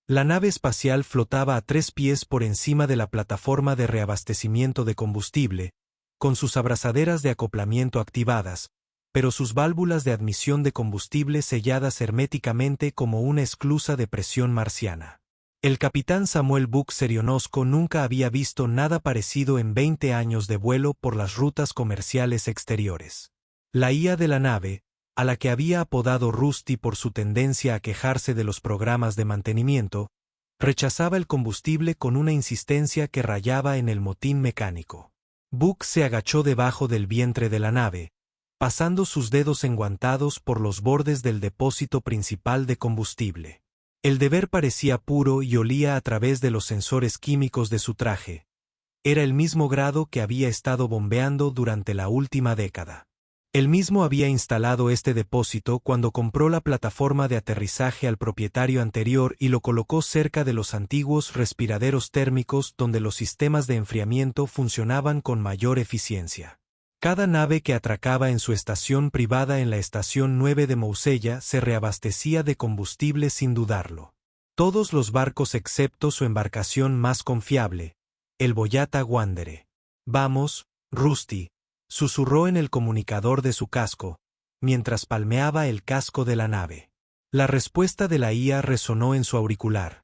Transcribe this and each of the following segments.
La nave espacial flotaba a 3 pies por encima de la plataforma de reabastecimiento de combustible, con sus abrazaderas de acoplamiento activadas, pero sus válvulas de admisión de combustible selladas herméticamente como una esclusa de presión marciana. El capitán Samuel Buck Serionosco nunca había visto nada parecido en 20 años de vuelo por las rutas comerciales exteriores. La IA de la nave, a la que había apodado Rusty por su tendencia a quejarse de los programas de mantenimiento, rechazaba el combustible con una insistencia que rayaba en el motín mecánico. Buck se agachó debajo del vientre de la nave, pasando sus dedos enguantados por los bordes del depósito principal de combustible. El deber parecía puro y olía a través de los sensores químicos de su traje. Era el mismo grado que había estado bombeando durante la última década. Él mismo había instalado este depósito cuando compró la plataforma de aterrizaje al propietario anterior y lo colocó cerca de los antiguos respiraderos térmicos donde los sistemas de enfriamiento funcionaban con mayor eficiencia. Cada nave que atracaba en su estación privada en la estación 9 de Mousella se reabastecía de combustible sin dudarlo. Todos los barcos excepto su embarcación más confiable, el Boyata Wanderer. «Vamos, Rusty», susurró en el comunicador de su casco, mientras palmeaba el casco de la nave. La respuesta de la IA resonó en su auricular.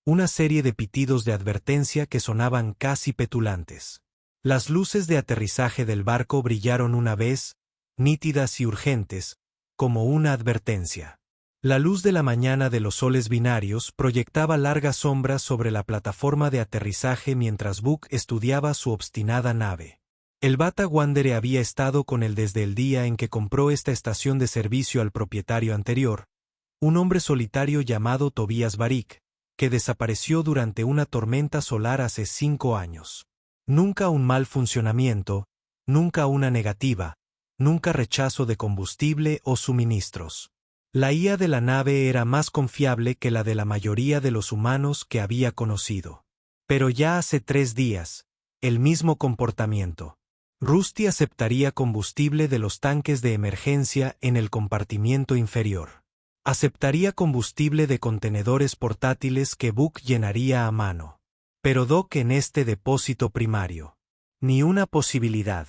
Una serie de pitidos de advertencia que sonaban casi petulantes. Las luces de aterrizaje del barco brillaron una vez, nítidas y urgentes, como una advertencia. La luz de la mañana de los soles binarios proyectaba largas sombras sobre la plataforma de aterrizaje mientras Buck estudiaba su obstinada nave. El Bata Wanderer había estado con él desde el día en que compró esta estación de servicio al propietario anterior, un hombre solitario llamado Tobias Barik, que desapareció durante una tormenta solar hace 5 años. Nunca un mal funcionamiento, nunca una negativa, nunca rechazo de combustible o suministros. La IA de la nave era más confiable que la de la mayoría de los humanos que había conocido. Pero ya hace 3 días, el mismo comportamiento. Rusty aceptaría combustible de los tanques de emergencia en el compartimiento inferior. Aceptaría combustible de contenedores portátiles que Buck llenaría a mano. Pero Doc en este depósito primario. Ni una posibilidad.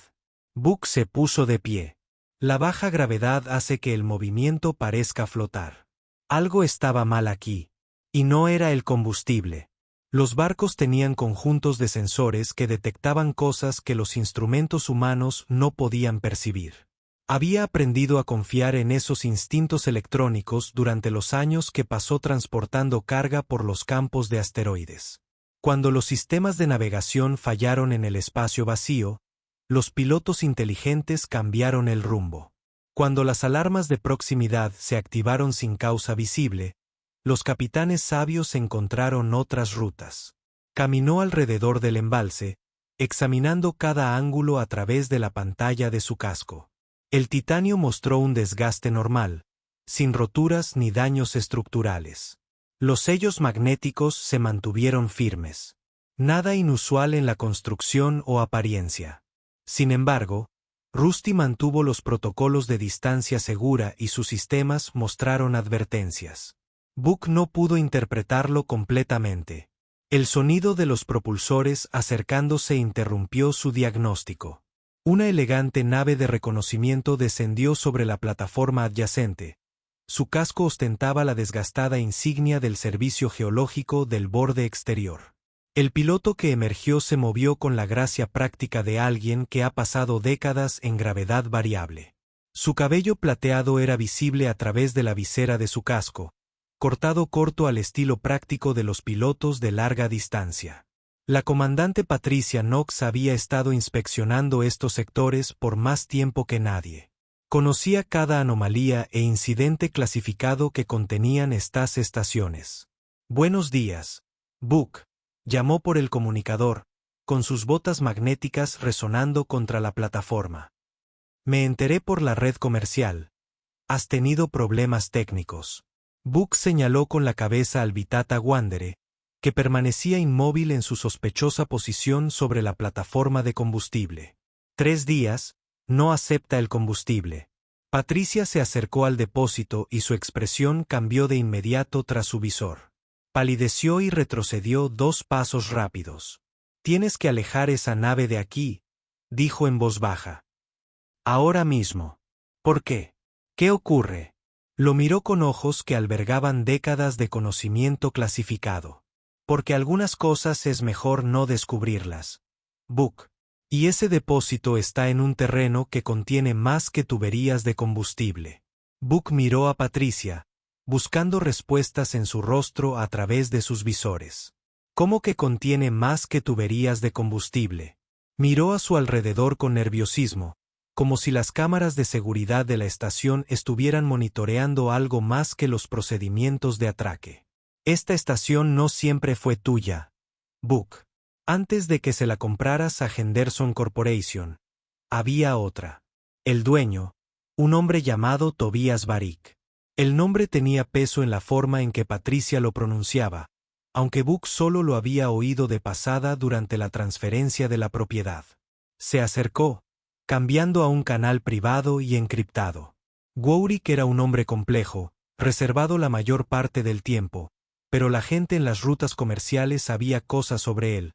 Buck se puso de pie. La baja gravedad hace que el movimiento parezca flotar. Algo estaba mal aquí. Y no era el combustible. Los barcos tenían conjuntos de sensores que detectaban cosas que los instrumentos humanos no podían percibir. Había aprendido a confiar en esos instintos electrónicos durante los años que pasó transportando carga por los campos de asteroides. Cuando los sistemas de navegación fallaron en el espacio vacío, los pilotos inteligentes cambiaron el rumbo. Cuando las alarmas de proximidad se activaron sin causa visible, los capitanes sabios encontraron otras rutas. Caminó alrededor del embalse, examinando cada ángulo a través de la pantalla de su casco. El titanio mostró un desgaste normal, sin roturas ni daños estructurales. Los sellos magnéticos se mantuvieron firmes. Nada inusual en la construcción o apariencia. Sin embargo, Rusty mantuvo los protocolos de distancia segura y sus sistemas mostraron advertencias. Buck no pudo interpretarlo completamente. El sonido de los propulsores acercándose interrumpió su diagnóstico. Una elegante nave de reconocimiento descendió sobre la plataforma adyacente. Su casco ostentaba la desgastada insignia del servicio geológico del borde exterior. El piloto que emergió se movió con la gracia práctica de alguien que ha pasado décadas en gravedad variable. Su cabello plateado era visible a través de la visera de su casco, cortado corto al estilo práctico de los pilotos de larga distancia. La comandante Patricia Knox había estado inspeccionando estos sectores por más tiempo que nadie. Conocía cada anomalía e incidente clasificado que contenían estas estaciones. «Buenos días, Buck», llamó por el comunicador, con sus botas magnéticas resonando contra la plataforma. «Me enteré por la red comercial. Has tenido problemas técnicos». Buck señaló con la cabeza al Vitata Wanderer, que permanecía inmóvil en su sospechosa posición sobre la plataforma de combustible. 3 días, no acepta el combustible. Patricia se acercó al depósito y su expresión cambió de inmediato tras su visor. Palideció y retrocedió 2 pasos rápidos. «Tienes que alejar esa nave de aquí», dijo en voz baja. «Ahora mismo». «¿Por qué? ¿Qué ocurre?» Lo miró con ojos que albergaban décadas de conocimiento clasificado. «Porque algunas cosas es mejor no descubrirlas, Book. Y ese depósito está en un terreno que contiene más que tuberías de combustible». Book miró a Patricia, buscando respuestas en su rostro a través de sus visores. «¿Cómo que contiene más que tuberías de combustible?» Miró a su alrededor con nerviosismo, como si las cámaras de seguridad de la estación estuvieran monitoreando algo más que los procedimientos de atraque. «Esta estación no siempre fue tuya, Book. Antes de que se la compraras a Henderson Corporation, había otra. El dueño, un hombre llamado Tobias Barik». El nombre tenía peso en la forma en que Patricia lo pronunciaba, aunque Book solo lo había oído de pasada durante la transferencia de la propiedad. Se acercó, cambiando a un canal privado y encriptado. Warwick era un hombre complejo, reservado la mayor parte del tiempo, pero la gente en las rutas comerciales sabía cosas sobre él,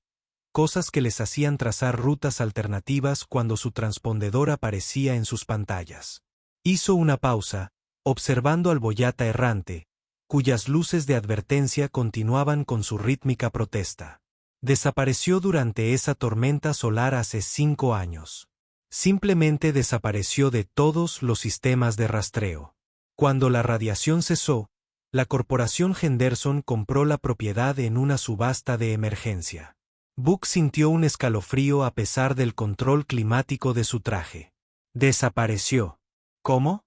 cosas que les hacían trazar rutas alternativas cuando su transpondedor aparecía en sus pantallas. Hizo una pausa, observando al boyata errante, cuyas luces de advertencia continuaban con su rítmica protesta. Desapareció durante esa tormenta solar hace 5 años. Simplemente desapareció de todos los sistemas de rastreo. Cuando la radiación cesó, la corporación Henderson compró la propiedad en una subasta de emergencia. Book sintió un escalofrío a pesar del control climático de su traje. Desapareció. ¿Cómo?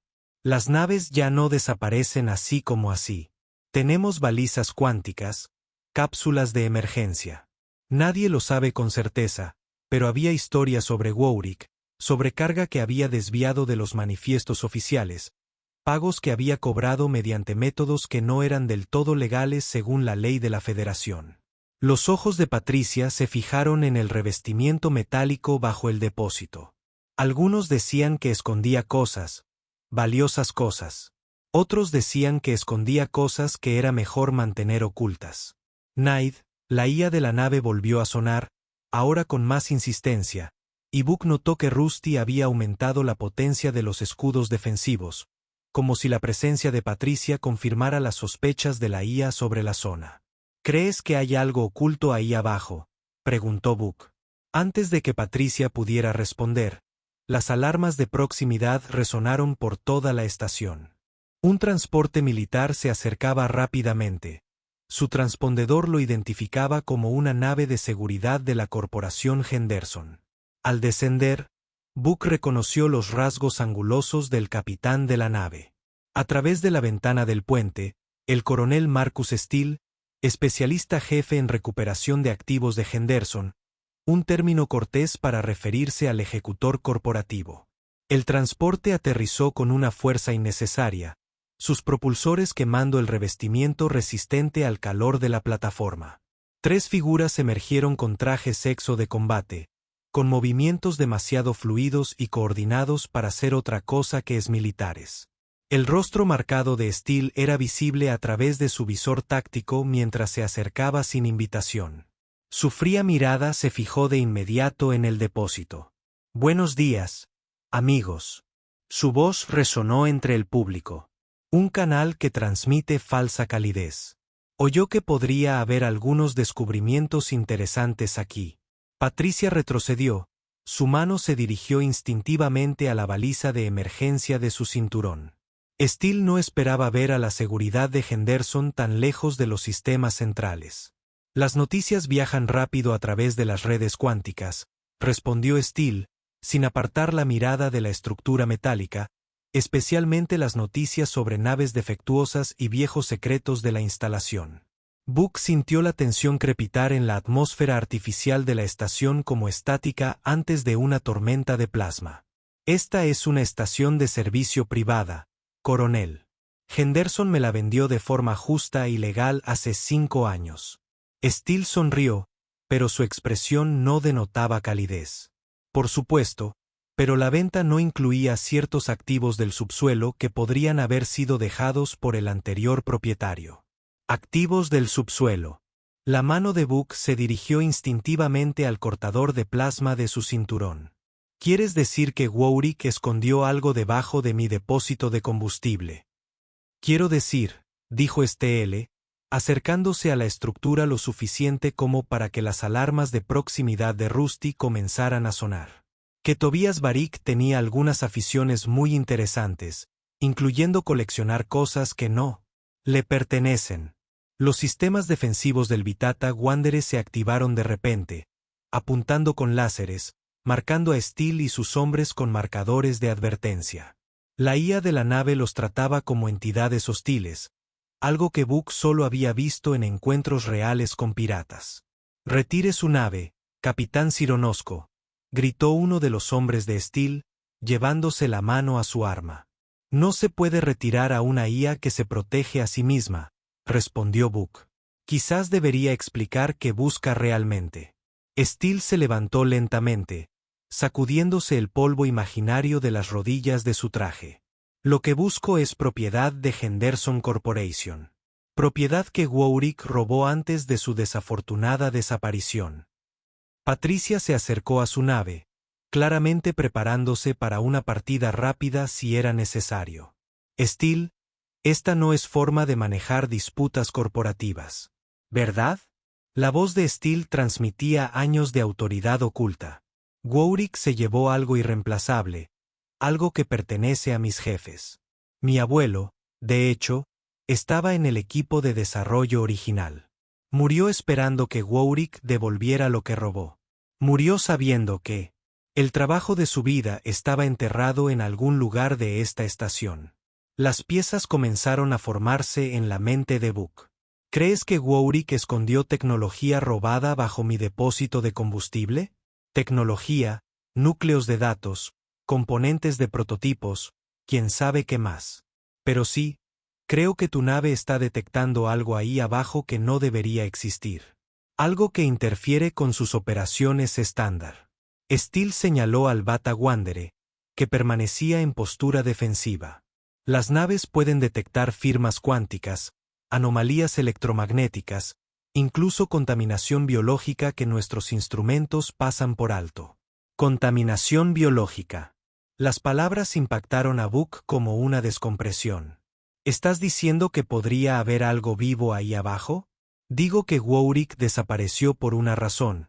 Las naves ya no desaparecen así como así. Tenemos balizas cuánticas, cápsulas de emergencia. Nadie lo sabe con certeza, pero había historias sobre Warwick, sobrecarga que había desviado de los manifiestos oficiales, pagos que había cobrado mediante métodos que no eran del todo legales según la ley de la Federación. Los ojos de Patricia se fijaron en el revestimiento metálico bajo el depósito. Algunos decían que escondía cosas, valiosas cosas. Otros decían que escondía cosas que era mejor mantener ocultas. Naid, la IA de la nave, volvió a sonar, ahora con más insistencia, y Book notó que Rusty había aumentado la potencia de los escudos defensivos, como si la presencia de Patricia confirmara las sospechas de la IA sobre la zona. «¿Crees que hay algo oculto ahí abajo?», preguntó Book. Antes de que Patricia pudiera responder, las alarmas de proximidad resonaron por toda la estación. Un transporte militar se acercaba rápidamente. Su transpondedor lo identificaba como una nave de seguridad de la corporación Henderson. Al descender, Book reconoció los rasgos angulosos del capitán de la nave. A través de la ventana del puente, el coronel Marcus Steele, especialista jefe en recuperación de activos de Henderson, un término cortés para referirse al ejecutor corporativo. El transporte aterrizó con una fuerza innecesaria, sus propulsores quemando el revestimiento resistente al calor de la plataforma. 3 figuras emergieron con trajes exo de combate, con movimientos demasiado fluidos y coordinados para ser otra cosa que es militares. El rostro marcado de Steele era visible a través de su visor táctico mientras se acercaba sin invitación. Su fría mirada se fijó de inmediato en el depósito. «Buenos días, amigos». Su voz resonó entre el público. Un canal que transmite falsa calidez. Oyó que podría haber algunos descubrimientos interesantes aquí. Patricia retrocedió, su mano se dirigió instintivamente a la baliza de emergencia de su cinturón. Steele no esperaba ver a la seguridad de Henderson tan lejos de los sistemas centrales. «Las noticias viajan rápido a través de las redes cuánticas», respondió Steele, sin apartar la mirada de la estructura metálica, especialmente las noticias sobre naves defectuosas y viejos secretos de la instalación. Book sintió la tensión crepitar en la atmósfera artificial de la estación como estática antes de una tormenta de plasma. «Esta es una estación de servicio privada, coronel. Henderson me la vendió de forma justa y legal hace 5 años». Steele sonrió, pero su expresión no denotaba calidez. «Por supuesto, pero la venta no incluía ciertos activos del subsuelo que podrían haber sido dejados por el anterior propietario». Activos del subsuelo. La mano de Book se dirigió instintivamente al cortador de plasma de su cinturón. ¿Quieres decir que Warwick escondió algo debajo de mi depósito de combustible? Quiero decir, dijo Steel, acercándose a la estructura lo suficiente como para que las alarmas de proximidad de Rusty comenzaran a sonar. Que Tobias Barik tenía algunas aficiones muy interesantes, incluyendo coleccionar cosas que no le pertenecen. Los sistemas defensivos del Vitata Wanderer se activaron de repente, apuntando con láseres, marcando a Steel y sus hombres con marcadores de advertencia. La IA de la nave los trataba como entidades hostiles, algo que Book solo había visto en encuentros reales con piratas. «Retire su nave, Capitán Cironosco», gritó uno de los hombres de Steel, llevándose la mano a su arma. «No se puede retirar a una IA que se protege a sí misma», respondió Book. «Quizás debería explicar qué busca realmente». Steel se levantó lentamente, sacudiéndose el polvo imaginario de las rodillas de su traje. «Lo que busco es propiedad de Henderson Corporation. Propiedad que Warwick robó antes de su desafortunada desaparición». Patricia se acercó a su nave, claramente preparándose para una partida rápida si era necesario. «Steel, esta no es forma de manejar disputas corporativas. ¿Verdad?». La voz de Steel transmitía años de autoridad oculta. «Warwick se llevó algo irreemplazable, algo que pertenece a mis jefes. Mi abuelo, de hecho, estaba en el equipo de desarrollo original. Murió esperando que Warwick devolviera lo que robó. Murió sabiendo que el trabajo de su vida estaba enterrado en algún lugar de esta estación». Las piezas comenzaron a formarse en la mente de Book. «¿Crees que Warwick escondió tecnología robada bajo mi depósito de combustible? Tecnología, núcleos de datos, componentes de prototipos, quién sabe qué más. Pero sí, creo que tu nave está detectando algo ahí abajo que no debería existir. Algo que interfiere con sus operaciones estándar». Steel señaló al Bata Wanderer, que permanecía en postura defensiva. «Las naves pueden detectar firmas cuánticas, anomalías electromagnéticas, incluso contaminación biológica que nuestros instrumentos pasan por alto». Contaminación biológica. Las palabras impactaron a Book como una descompresión. «¿Estás diciendo que podría haber algo vivo ahí abajo?». «Digo que Warwick desapareció por una razón,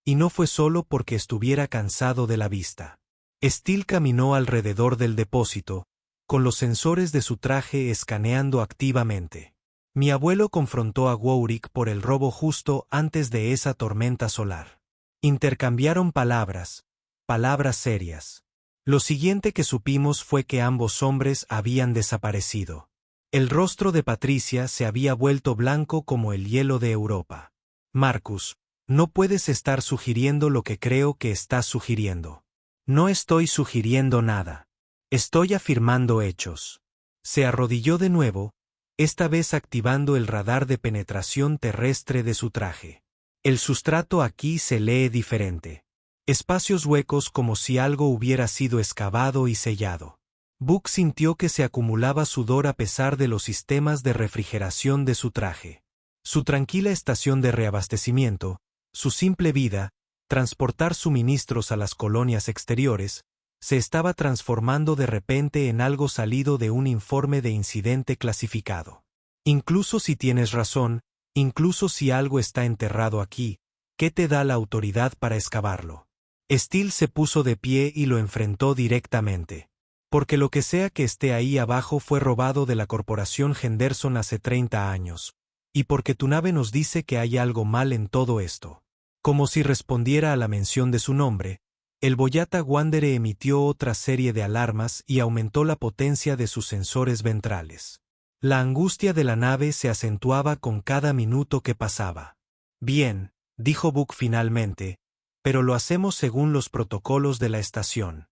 y no fue solo porque estuviera cansado de la vista». Steel caminó alrededor del depósito, con los sensores de su traje escaneando activamente. «Mi abuelo confrontó a Warwick por el robo justo antes de esa tormenta solar. Intercambiaron palabras serias. Lo siguiente que supimos fue que ambos hombres habían desaparecido. El rostro de Patricia se había vuelto blanco como el hielo de Europa. «Marcus, no puedes estar sugiriendo lo que creo que estás sugiriendo». «No estoy sugiriendo nada. Estoy afirmando hechos». Se arrodilló de nuevo, esta vez activando el radar de penetración terrestre de su traje. «El sustrato aquí se lee diferente. Espacios huecos como si algo hubiera sido excavado y sellado». Book sintió que se acumulaba sudor a pesar de los sistemas de refrigeración de su traje. Su tranquila estación de reabastecimiento, su simple vida, transportar suministros a las colonias exteriores, se estaba transformando de repente en algo salido de un informe de incidente clasificado. «Incluso si tienes razón, incluso si algo está enterrado aquí, ¿qué te da la autoridad para excavarlo?». Steel se puso de pie y lo enfrentó directamente. «Porque lo que sea que esté ahí abajo fue robado de la corporación Henderson hace 30 años, y porque tu nave nos dice que hay algo mal en todo esto». Como si respondiera a la mención de su nombre, el Boyata Wanderer emitió otra serie de alarmas y aumentó la potencia de sus sensores ventrales. La angustia de la nave se acentuaba con cada minuto que pasaba. «Bien», dijo Book finalmente, «pero lo hacemos según los protocolos de la estación.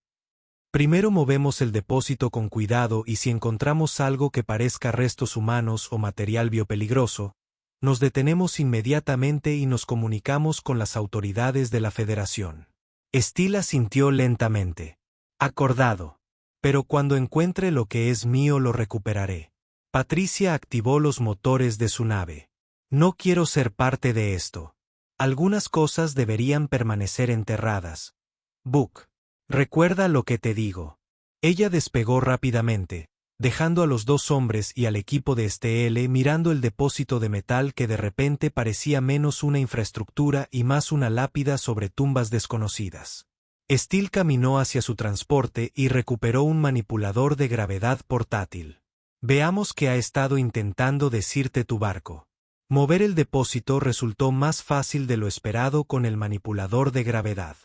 Primero movemos el depósito con cuidado y si encontramos algo que parezca restos humanos o material biopeligroso, nos detenemos inmediatamente y nos comunicamos con las autoridades de la Federación». Steel asintió lentamente. «Acordado. Pero cuando encuentre lo que es mío lo recuperaré». Patricia activó los motores de su nave. No quiero ser parte de esto. Algunas cosas deberían permanecer enterradas. Book. Recuerda lo que te digo. Ella despegó rápidamente, dejando a los dos hombres y al equipo de STL mirando el depósito de metal que de repente parecía menos una infraestructura y más una lápida sobre tumbas desconocidas. Steele caminó hacia su transporte y recuperó un manipulador de gravedad portátil. Veamos qué ha estado intentando decirte tu barco. Mover el depósito resultó más fácil de lo esperado con el manipulador de gravedad.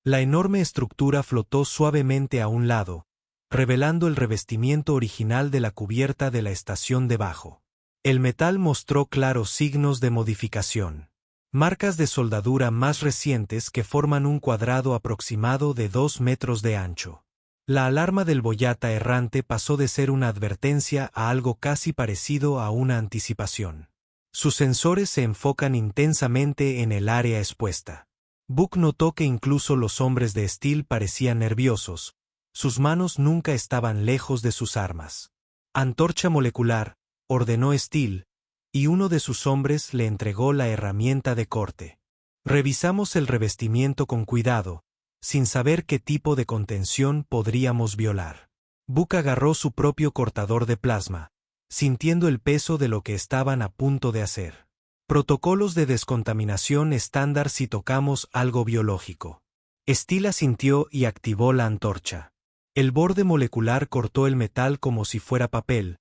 La enorme estructura flotó suavemente a un lado, revelando el revestimiento original de la cubierta de la estación debajo. El metal mostró claros signos de modificación. Marcas de soldadura más recientes que forman un cuadrado aproximado de 2 metros de ancho. La alarma del boyata errante pasó de ser una advertencia a algo casi parecido a una anticipación. Sus sensores se enfocan intensamente en el área expuesta. Book notó que incluso los hombres de Steele parecían nerviosos. Sus manos nunca estaban lejos de sus armas. Antorcha molecular, ordenó Steele, y uno de sus hombres le entregó la herramienta de corte. Revisamos el revestimiento con cuidado, sin saber qué tipo de contención podríamos violar. Book agarró su propio cortador de plasma, sintiendo el peso de lo que estaban a punto de hacer. Protocolos de descontaminación estándar si tocamos algo biológico. Steele asintió y activó la antorcha. El borde molecular cortó el metal como si fuera papel,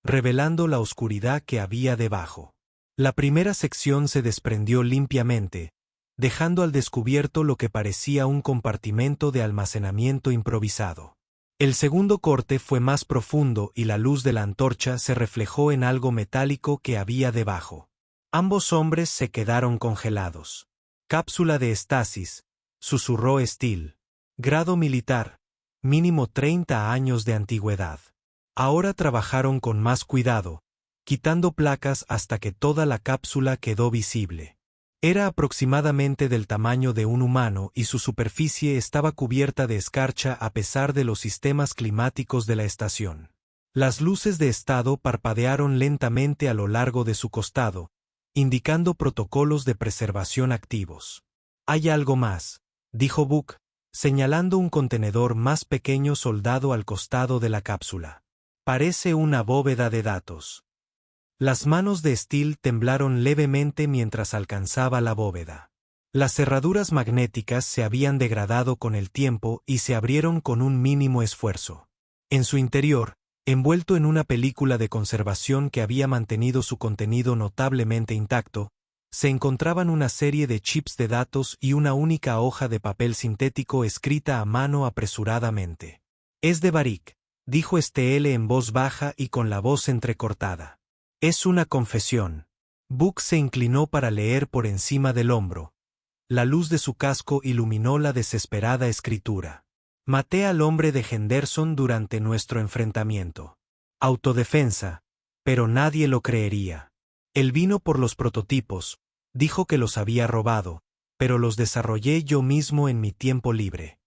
revelando la oscuridad que había debajo. La primera sección se desprendió limpiamente, dejando al descubierto lo que parecía un compartimento de almacenamiento improvisado. El segundo corte fue más profundo y la luz de la antorcha se reflejó en algo metálico que había debajo. Ambos hombres se quedaron congelados. Cápsula de estasis, susurró Steele. Grado militar, mínimo 30 años de antigüedad. Ahora trabajaron con más cuidado, quitando placas hasta que toda la cápsula quedó visible. Era aproximadamente del tamaño de un humano y su superficie estaba cubierta de escarcha a pesar de los sistemas climáticos de la estación. Las luces de estado parpadearon lentamente a lo largo de su costado, indicando protocolos de preservación activos. Hay algo más, dijo Book, señalando un contenedor más pequeño soldado al costado de la cápsula. Parece una bóveda de datos. Las manos de Steele temblaron levemente mientras alcanzaba la bóveda. Las cerraduras magnéticas se habían degradado con el tiempo y se abrieron con un mínimo esfuerzo. En su interior, envuelto en una película de conservación que había mantenido su contenido notablemente intacto, se encontraban una serie de chips de datos y una única hoja de papel sintético escrita a mano apresuradamente. Es de Barik, dijo STL en voz baja y con la voz entrecortada. Es una confesión. Book se inclinó para leer por encima del hombro. La luz de su casco iluminó la desesperada escritura. Maté al hombre de Henderson durante nuestro enfrentamiento. Autodefensa, pero nadie lo creería. Él vino por los prototipos, dijo que los había robado, pero los desarrollé yo mismo en mi tiempo libre.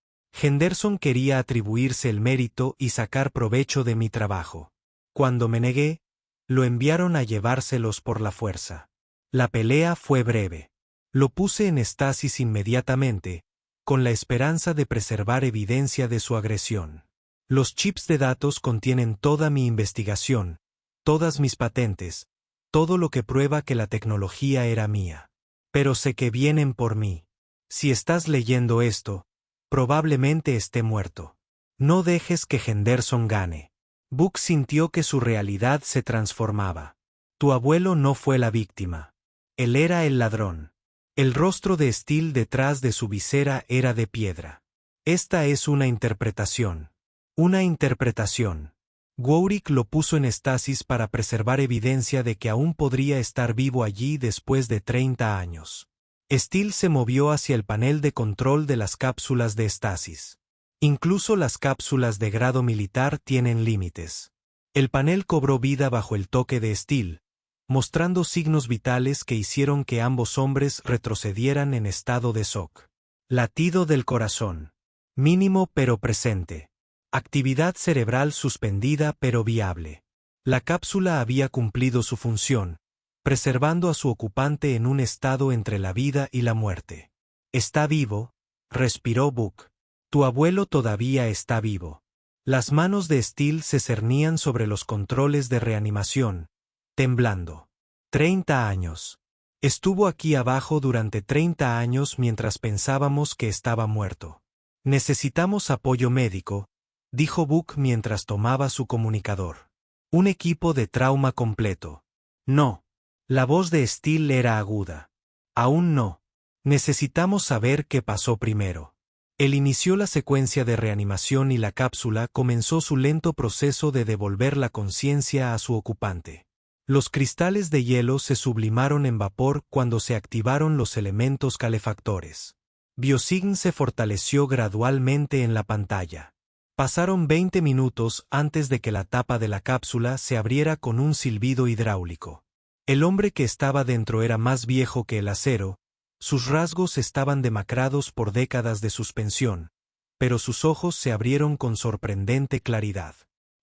Henderson quería atribuirse el mérito y sacar provecho de mi trabajo. Cuando me negué, lo enviaron a llevárselos por la fuerza. La pelea fue breve. Lo puse en estasis inmediatamente, con la esperanza de preservar evidencia de su agresión. Los chips de datos contienen toda mi investigación, todas mis patentes, todo lo que prueba que la tecnología era mía. Pero sé que vienen por mí. Si estás leyendo esto, probablemente esté muerto. No dejes que Henderson gane. Book sintió que su realidad se transformaba. Tu abuelo no fue la víctima. Él era el ladrón. El rostro de Steele detrás de su visera era de piedra. Esta es una interpretación. Una interpretación. Warwick lo puso en estasis para preservar evidencia de que aún podría estar vivo allí después de 30 años. Steele se movió hacia el panel de control de las cápsulas de estasis. Incluso las cápsulas de grado militar tienen límites. El panel cobró vida bajo el toque de Steele, mostrando signos vitales que hicieron que ambos hombres retrocedieran en estado de shock. Latido del corazón. Mínimo pero presente. Actividad cerebral suspendida pero viable. La cápsula había cumplido su función, preservando a su ocupante en un estado entre la vida y la muerte. «Está vivo», respiró Book. «Tu abuelo todavía está vivo». Las manos de Steele se cernían sobre los controles de reanimación, temblando. 30 años. Estuvo aquí abajo durante 30 años mientras pensábamos que estaba muerto. «Necesitamos apoyo médico», dijo Book mientras tomaba su comunicador. «Un equipo de trauma completo». «No». La voz de Steele era aguda. «Aún no. Necesitamos saber qué pasó primero». Él inició la secuencia de reanimación y la cápsula comenzó su lento proceso de devolver la conciencia a su ocupante. Los cristales de hielo se sublimaron en vapor cuando se activaron los elementos calefactores. BioSign se fortaleció gradualmente en la pantalla. Pasaron 20 minutos antes de que la tapa de la cápsula se abriera con un silbido hidráulico. El hombre que estaba dentro era más viejo que el acero, sus rasgos estaban demacrados por décadas de suspensión, pero sus ojos se abrieron con sorprendente claridad.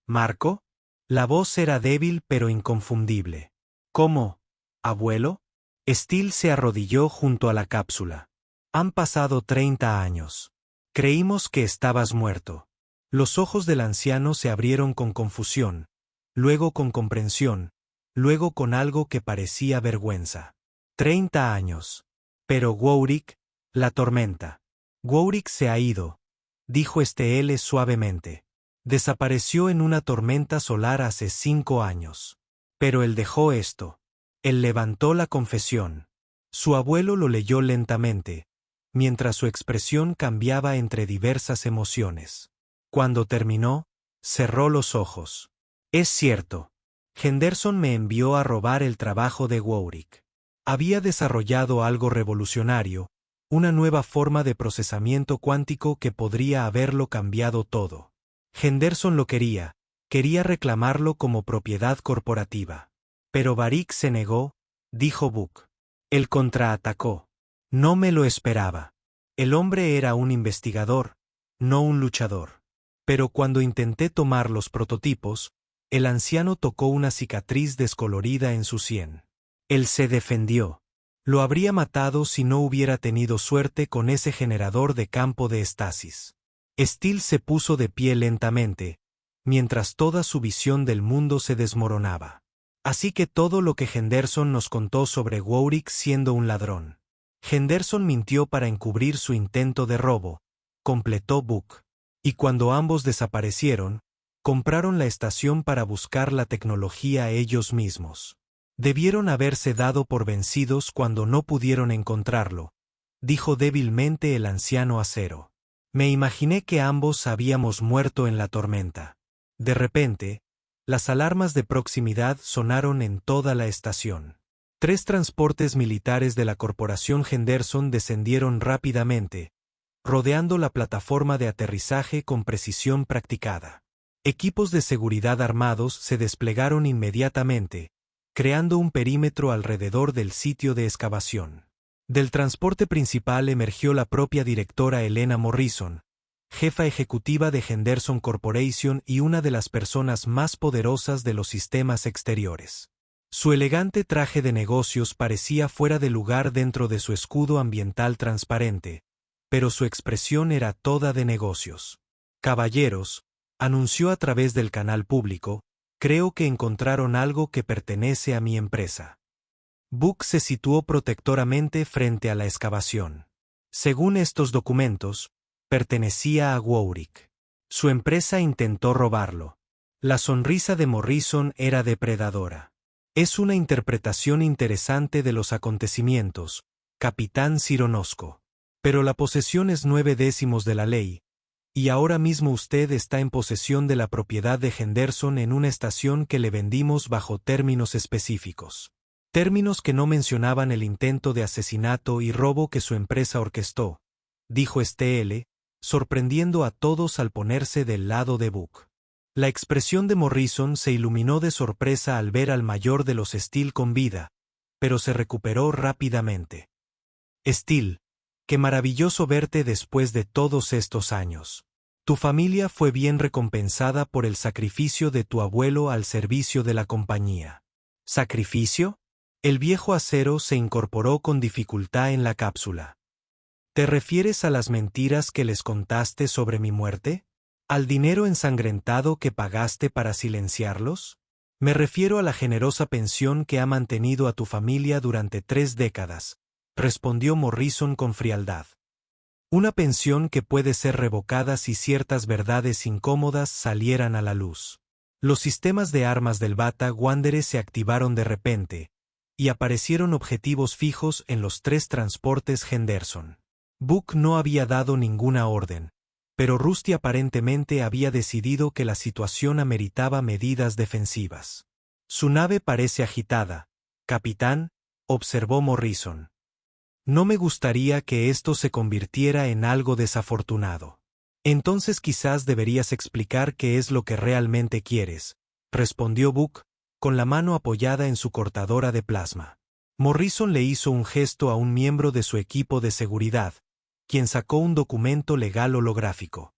«¿Marco?» La voz era débil pero inconfundible. «¿Cómo? ¿Abuelo?» Steele se arrodilló junto a la cápsula. «Han pasado 30 años. Creímos que estabas muerto». Los ojos del anciano se abrieron con confusión, luego con comprensión, luego con algo que parecía vergüenza. 30 años. Pero Warwick, la tormenta. Warwick se ha ido, dijo Steele suavemente. Desapareció en una tormenta solar hace 5 años. Pero él dejó esto. Él levantó la confesión. Su abuelo lo leyó lentamente, mientras su expresión cambiaba entre diversas emociones. Cuando terminó, cerró los ojos. «Es cierto. Henderson me envió a robar el trabajo de Warwick. Había desarrollado algo revolucionario, una nueva forma de procesamiento cuántico que podría haberlo cambiado todo. Henderson lo quería reclamarlo como propiedad corporativa. Pero Varick se negó», dijo Book. Él contraatacó. «No me lo esperaba. El hombre era un investigador, no un luchador. Pero cuando intenté tomar los prototipos, el anciano tocó una cicatriz descolorida en su sien. Él se defendió. Lo habría matado si no hubiera tenido suerte con ese generador de campo de estasis». Steele se puso de pie lentamente, mientras toda su visión del mundo se desmoronaba. «Así que todo lo que Henderson nos contó sobre Warwick siendo un ladrón. Henderson mintió para encubrir su intento de robo», completó Book. «Y cuando ambos desaparecieron, compraron la estación para buscar la tecnología ellos mismos. Debieron haberse dado por vencidos cuando no pudieron encontrarlo», dijo débilmente el anciano acero. «Me imaginé que ambos habíamos muerto en la tormenta». De repente, las alarmas de proximidad sonaron en toda la estación. 3 transportes militares de la corporación Henderson descendieron rápidamente, rodeando la plataforma de aterrizaje con precisión practicada. Equipos de seguridad armados se desplegaron inmediatamente, creando un perímetro alrededor del sitio de excavación. Del transporte principal emergió la propia directora Elena Morrison, jefa ejecutiva de Henderson Corporation y una de las personas más poderosas de los sistemas exteriores. Su elegante traje de negocios parecía fuera de lugar dentro de su escudo ambiental transparente, pero su expresión era toda de negocios. «Caballeros», anunció a través del canal público, «creo que encontraron algo que pertenece a mi empresa». Book se situó protectoramente frente a la excavación. Según estos documentos, pertenecía a Warwick. Su empresa intentó robarlo. La sonrisa de Morrison era depredadora. «Es una interpretación interesante de los acontecimientos, capitán Cironosco. Pero la posesión es 9/10 de la ley, y ahora mismo usted está en posesión de la propiedad de Henderson en una estación que le vendimos bajo términos específicos. Términos que no mencionaban el intento de asesinato y robo que su empresa orquestó», dijo Steele, sorprendiendo a todos al ponerse del lado de Book. La expresión de Morrison se iluminó de sorpresa al ver al mayor de los Steele con vida, pero se recuperó rápidamente. «Steele, qué maravilloso verte después de todos estos años». Tu familia fue bien recompensada por el sacrificio de tu abuelo al servicio de la compañía. ¿Sacrificio? El viejo acero se incorporó con dificultad en la cápsula. ¿Te refieres a las mentiras que les contaste sobre mi muerte? ¿Al dinero ensangrentado que pagaste para silenciarlos? Me refiero a la generosa pensión que ha mantenido a tu familia durante 3 décadas, respondió Morrison con frialdad. Una pensión que puede ser revocada si ciertas verdades incómodas salieran a la luz. Los sistemas de armas del Bata Wanderer se activaron de repente, y aparecieron objetivos fijos en los 3 transportes Henderson. Book no había dado ninguna orden, pero Rusty aparentemente había decidido que la situación ameritaba medidas defensivas. Su nave parece agitada, capitán, observó Morrison. No me gustaría que esto se convirtiera en algo desafortunado. Entonces quizás deberías explicar qué es lo que realmente quieres, respondió Book, con la mano apoyada en su cortadora de plasma. Morrison le hizo un gesto a un miembro de su equipo de seguridad, quien sacó un documento legal holográfico.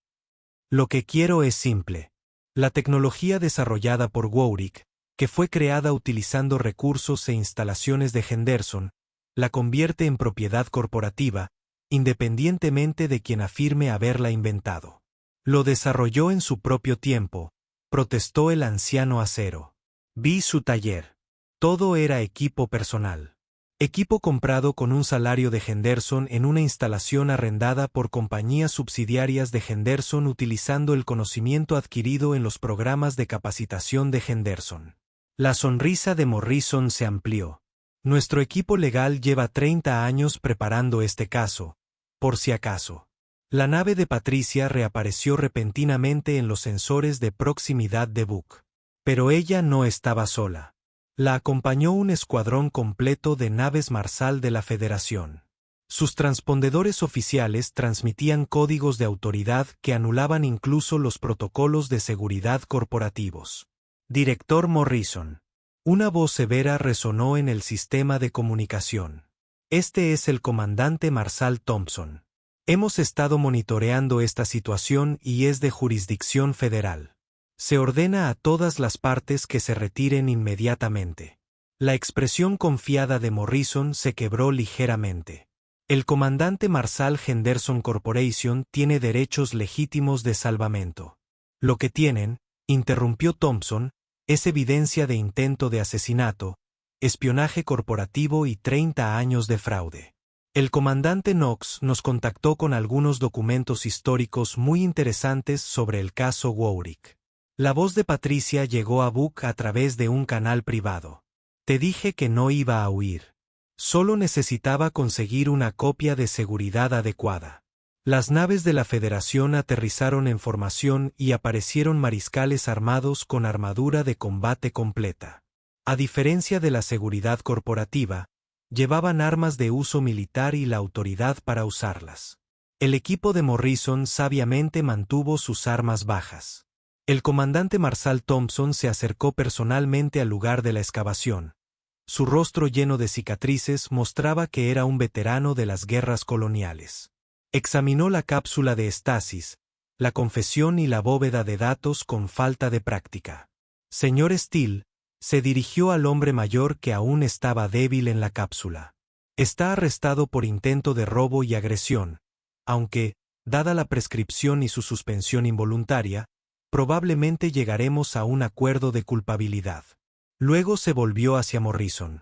Lo que quiero es simple. La tecnología desarrollada por Warwick, que fue creada utilizando recursos e instalaciones de Henderson, la convierte en propiedad corporativa, independientemente de quien afirme haberla inventado. Lo desarrolló en su propio tiempo, protestó el anciano acero. Vi su taller. Todo era equipo personal. Equipo comprado con un salario de Henderson en una instalación arrendada por compañías subsidiarias de Henderson utilizando el conocimiento adquirido en los programas de capacitación de Henderson. La sonrisa de Morrison se amplió. Nuestro equipo legal lleva 30 años preparando este caso, por si acaso. La nave de Patricia reapareció repentinamente en los sensores de proximidad de Book. Pero ella no estaba sola. La acompañó un escuadrón completo de naves Marsal de la Federación. Sus transpondedores oficiales transmitían códigos de autoridad que anulaban incluso los protocolos de seguridad corporativos. Director Morrison. Una voz severa resonó en el sistema de comunicación. Este es el comandante Marsal Thompson. Hemos estado monitoreando esta situación y es de jurisdicción federal. Se ordena a todas las partes que se retiren inmediatamente. La expresión confiada de Morrison se quebró ligeramente. El comandante Marsal Henderson Corporation tiene derechos legítimos de salvamento. Lo que tienen, interrumpió Thompson, es evidencia de intento de asesinato, espionaje corporativo y 30 años de fraude. El comandante Knox nos contactó con algunos documentos históricos muy interesantes sobre el caso Warwick. La voz de Patricia llegó a Book a través de un canal privado. Te dije que no iba a huir. Solo necesitaba conseguir una copia de seguridad adecuada. Las naves de la Federación aterrizaron en formación y aparecieron mariscales armados con armadura de combate completa. A diferencia de la seguridad corporativa, llevaban armas de uso militar y la autoridad para usarlas. El equipo de Morrison sabiamente mantuvo sus armas bajas. El comandante Marsal Thompson se acercó personalmente al lugar de la excavación. Su rostro lleno de cicatrices mostraba que era un veterano de las guerras coloniales. Examinó la cápsula de estasis, la confesión y la bóveda de datos con falta de práctica. Señor Steele, se dirigió al hombre mayor que aún estaba débil en la cápsula. Está arrestado por intento de robo y agresión, aunque, dada la prescripción y su suspensión involuntaria, probablemente llegaremos a un acuerdo de culpabilidad. Luego se volvió hacia Morrison.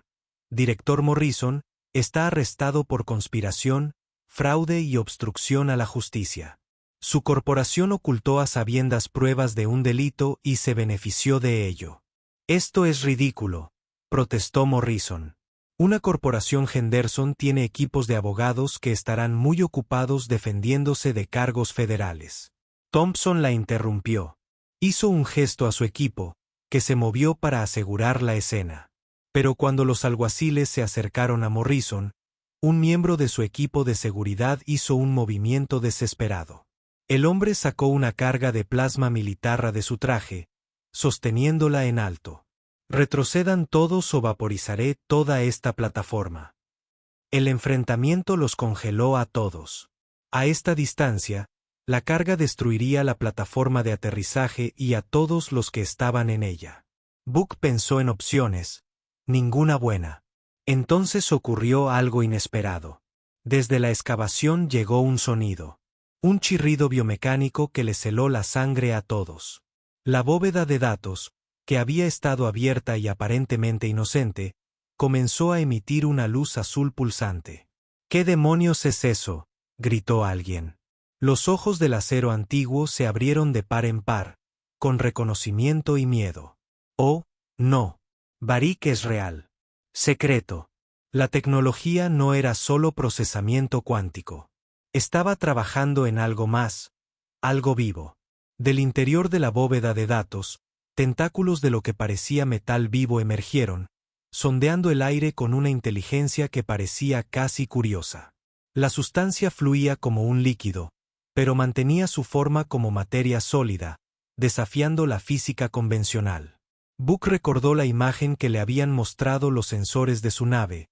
Director Morrison, está arrestado por conspiración, fraude y obstrucción a la justicia. Su corporación ocultó a sabiendas pruebas de un delito y se benefició de ello. Esto es ridículo, protestó Morrison. Una corporación Henderson tiene equipos de abogados que estarán muy ocupados defendiéndose de cargos federales. Thompson la interrumpió. Hizo un gesto a su equipo, que se movió para asegurar la escena. Pero cuando los alguaciles se acercaron a Morrison, un miembro de su equipo de seguridad hizo un movimiento desesperado. El hombre sacó una carga de plasma militar de su traje, sosteniéndola en alto. Retrocedan todos o vaporizaré toda esta plataforma. El enfrentamiento los congeló a todos. A esta distancia, La carga destruiría la plataforma de aterrizaje y a todos los que estaban en ella. Book pensó en opciones. Ninguna buena. Entonces ocurrió algo inesperado. Desde la excavación llegó un sonido. Un chirrido biomecánico que les heló la sangre a todos. La bóveda de datos, que había estado abierta y aparentemente inocente, comenzó a emitir una luz azul pulsante. ¿Qué demonios es eso?, gritó alguien. Los ojos del acero antiguo se abrieron de par en par, con reconocimiento y miedo. Oh, no. Barik es real. Secreto. La tecnología no era solo procesamiento cuántico. Estaba trabajando en algo más, algo vivo. Del interior de la bóveda de datos, tentáculos de lo que parecía metal vivo emergieron, sondeando el aire con una inteligencia que parecía casi curiosa. La sustancia fluía como un líquido, pero mantenía su forma como materia sólida, desafiando la física convencional. Book recordó la imagen que le habían mostrado los sensores de su nave,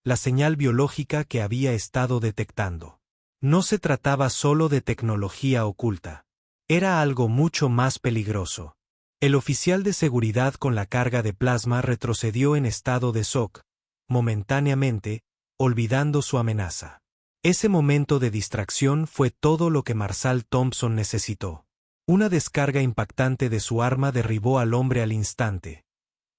la señal biológica que había estado detectando. No se trataba solo de tecnología oculta. Era algo mucho más peligroso. El oficial de seguridad con la carga de plasma retrocedió en estado de shock, momentáneamente, olvidando su amenaza. Ese momento de distracción fue todo lo que Marshall Thompson necesitó. Una descarga impactante de su arma derribó al hombre al instante.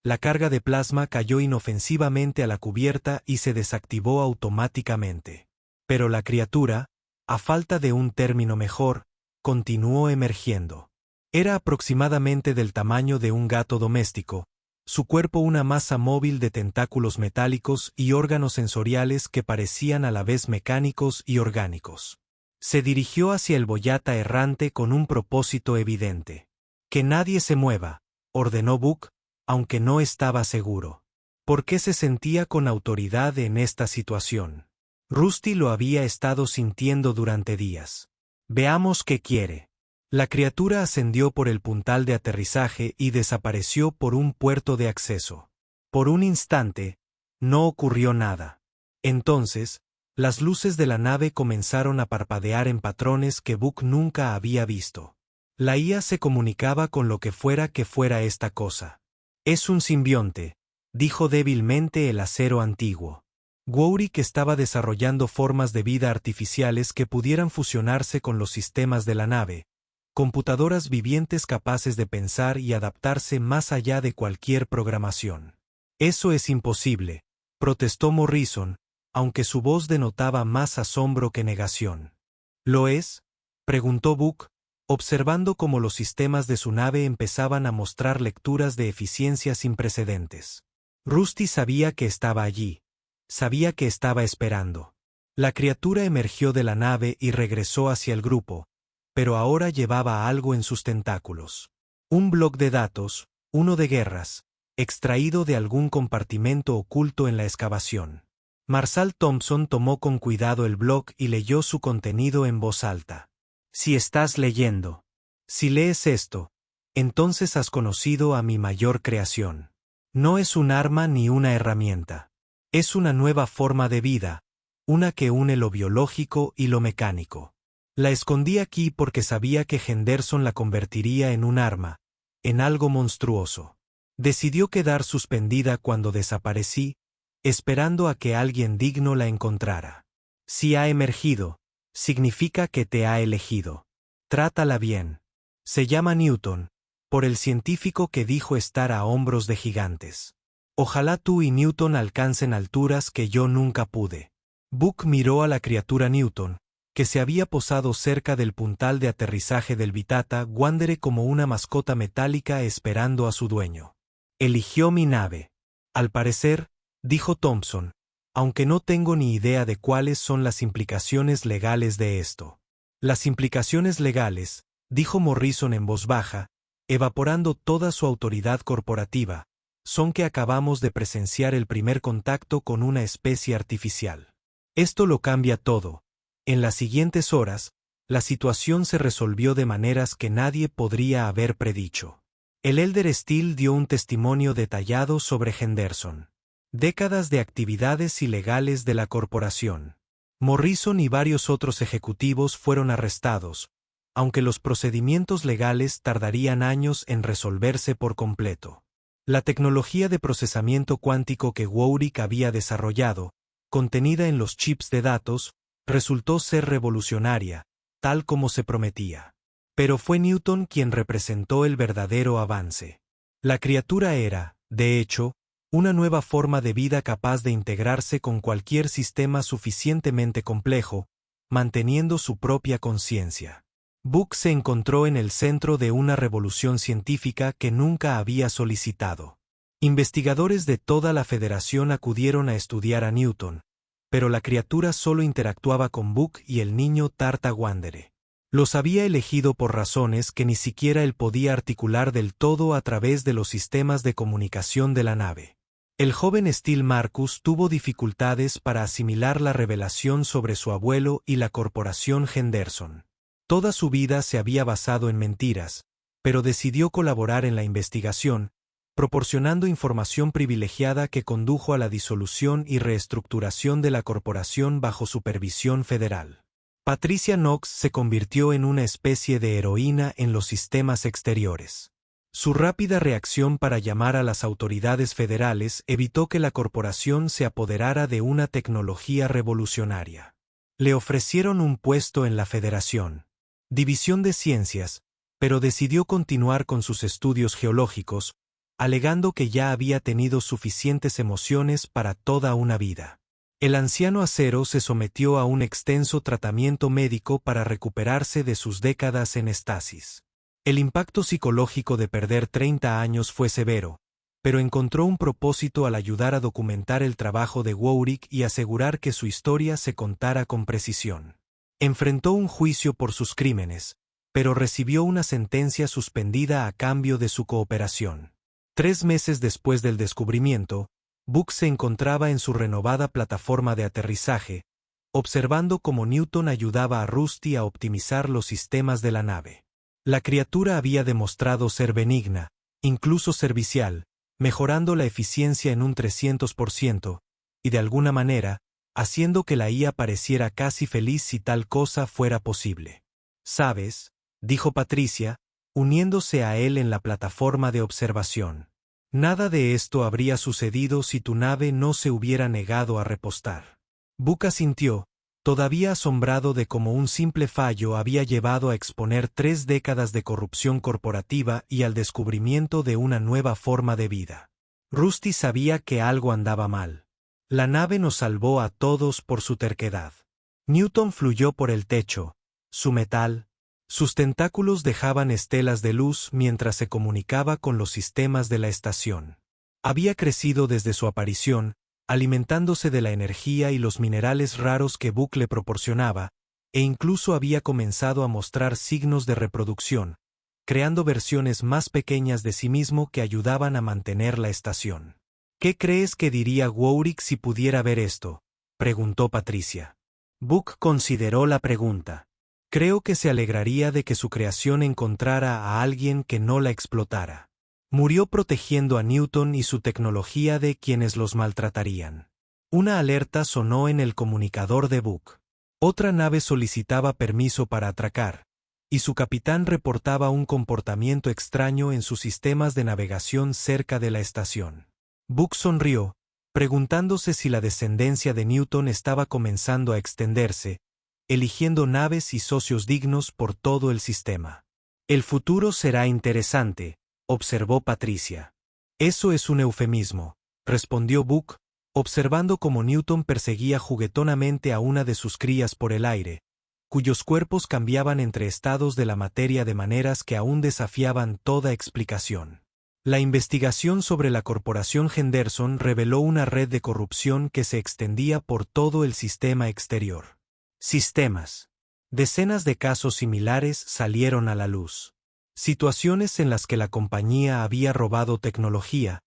La carga de plasma cayó inofensivamente a la cubierta y se desactivó automáticamente. Pero la criatura, a falta de un término mejor, continuó emergiendo. Era aproximadamente del tamaño de un gato doméstico, su cuerpo una masa móvil de tentáculos metálicos y órganos sensoriales que parecían a la vez mecánicos y orgánicos. Se dirigió hacia el boyata errante con un propósito evidente. «Que nadie se mueva», ordenó Book, aunque no estaba seguro. ¿Por qué se sentía con autoridad en esta situación? Rusty lo había estado sintiendo durante días. «Veamos qué quiere». La criatura ascendió por el puntal de aterrizaje y desapareció por un puerto de acceso. Por un instante, no ocurrió nada. Entonces, las luces de la nave comenzaron a parpadear en patrones que Book nunca había visto. La IA se comunicaba con lo que fuera esta cosa. «Es un simbionte», dijo débilmente el acero antiguo. Warwick estaba desarrollando formas de vida artificiales que pudieran fusionarse con los sistemas de la nave. Computadoras vivientes capaces de pensar y adaptarse más allá de cualquier programación. «Eso es imposible», protestó Morrison, aunque su voz denotaba más asombro que negación. «¿Lo es?», preguntó Book, observando cómo los sistemas de su nave empezaban a mostrar lecturas de eficiencia sin precedentes. Rusty sabía que estaba allí. Sabía que estaba esperando. La criatura emergió de la nave y regresó hacia el grupo, pero ahora llevaba algo en sus tentáculos. Un bloc de datos, uno de guerras, extraído de algún compartimento oculto en la excavación. Marshall Thompson tomó con cuidado el bloc y leyó su contenido en voz alta. «Si estás leyendo, si lees esto, entonces has conocido a mi mayor creación. No es un arma ni una herramienta. Es una nueva forma de vida, una que une lo biológico y lo mecánico. La escondí aquí porque sabía que Henderson la convertiría en un arma, en algo monstruoso. Decidió quedar suspendida cuando desaparecí, esperando a que alguien digno la encontrara. Si ha emergido, significa que te ha elegido. Trátala bien. Se llama Newton, por el científico que dijo estar a hombros de gigantes. Ojalá tú y Newton alcancen alturas que yo nunca pude». Book miró a la criatura Newton, que se había posado cerca del puntal de aterrizaje del Vitata Wanderer como una mascota metálica esperando a su dueño. «Eligió mi nave. Al parecer», dijo Thompson, «aunque no tengo ni idea de cuáles son las implicaciones legales de esto». «Las implicaciones legales», dijo Morrison en voz baja, evaporando toda su autoridad corporativa, «son que acabamos de presenciar el primer contacto con una especie artificial. Esto lo cambia todo. En las siguientes horas, la situación se resolvió de maneras que nadie podría haber predicho. El Elder Steel dio un testimonio detallado sobre Henderson. Décadas de actividades ilegales de la corporación. Morrison y varios otros ejecutivos fueron arrestados, aunque los procedimientos legales tardarían años en resolverse por completo. La tecnología de procesamiento cuántico que Warwick había desarrollado, contenida en los chips de datos, resultó ser revolucionaria, tal como se prometía. Pero fue Newton quien representó el verdadero avance. La criatura era, de hecho, una nueva forma de vida capaz de integrarse con cualquier sistema suficientemente complejo, manteniendo su propia conciencia. Book se encontró en el centro de una revolución científica que nunca había solicitado. Investigadores de toda la Federación acudieron a estudiar a Newton, pero la criatura solo interactuaba con Book y el niño Tarta Wandere. Los había elegido por razones que ni siquiera él podía articular del todo a través de los sistemas de comunicación de la nave. El joven Steel Marcus tuvo dificultades para asimilar la revelación sobre su abuelo y la corporación Henderson. Toda su vida se había basado en mentiras, pero decidió colaborar en la investigación, proporcionando información privilegiada que condujo a la disolución y reestructuración de la corporación bajo supervisión federal. Patricia Knox se convirtió en una especie de heroína en los sistemas exteriores. Su rápida reacción para llamar a las autoridades federales evitó que la corporación se apoderara de una tecnología revolucionaria. Le ofrecieron un puesto en la Federación, División de Ciencias, pero decidió continuar con sus estudios geológicos, alegando que ya había tenido suficientes emociones para toda una vida. El anciano acero se sometió a un extenso tratamiento médico para recuperarse de sus décadas en estasis. El impacto psicológico de perder 30 años fue severo, pero encontró un propósito al ayudar a documentar el trabajo de Warwick y asegurar que su historia se contara con precisión. Enfrentó un juicio por sus crímenes, pero recibió una sentencia suspendida a cambio de su cooperación. 3 meses después del descubrimiento, Book se encontraba en su renovada plataforma de aterrizaje, observando cómo Newton ayudaba a Rusty a optimizar los sistemas de la nave. La criatura había demostrado ser benigna, incluso servicial, mejorando la eficiencia en un 300%, y de alguna manera, haciendo que la IA pareciera casi feliz si tal cosa fuera posible. «¿Sabes?», dijo Patricia, uniéndose a él en la plataforma de observación. «Nada de esto habría sucedido si tu nave no se hubiera negado a repostar». Book asintió, todavía asombrado de cómo un simple fallo había llevado a exponer 3 décadas de corrupción corporativa y al descubrimiento de una nueva forma de vida. Rusty sabía que algo andaba mal. La nave nos salvó a todos por su terquedad. Newton fluyó por el techo, su metal. Sus tentáculos dejaban estelas de luz mientras se comunicaba con los sistemas de la estación. Había crecido desde su aparición, alimentándose de la energía y los minerales raros que Book le proporcionaba, e incluso había comenzado a mostrar signos de reproducción, creando versiones más pequeñas de sí mismo que ayudaban a mantener la estación. «¿Qué crees que diría Warwick si pudiera ver esto?», preguntó Patricia. Book consideró la pregunta. «Creo que se alegraría de que su creación encontrara a alguien que no la explotara. Murió protegiendo a Newton y su tecnología de quienes los maltratarían». Una alerta sonó en el comunicador de Book. Otra nave solicitaba permiso para atracar, y su capitán reportaba un comportamiento extraño en sus sistemas de navegación cerca de la estación. Book sonrió, preguntándose si la descendencia de Newton estaba comenzando a extenderse, eligiendo naves y socios dignos por todo el sistema. «El futuro será interesante», observó Patricia. «Eso es un eufemismo», respondió Book, observando cómo Newton perseguía juguetonamente a una de sus crías por el aire, cuyos cuerpos cambiaban entre estados de la materia de maneras que aún desafiaban toda explicación. La investigación sobre la corporación Henderson reveló una red de corrupción que se extendía por todo el sistema exterior. Sistemas. Decenas de casos similares salieron a la luz. Situaciones en las que la compañía había robado tecnología,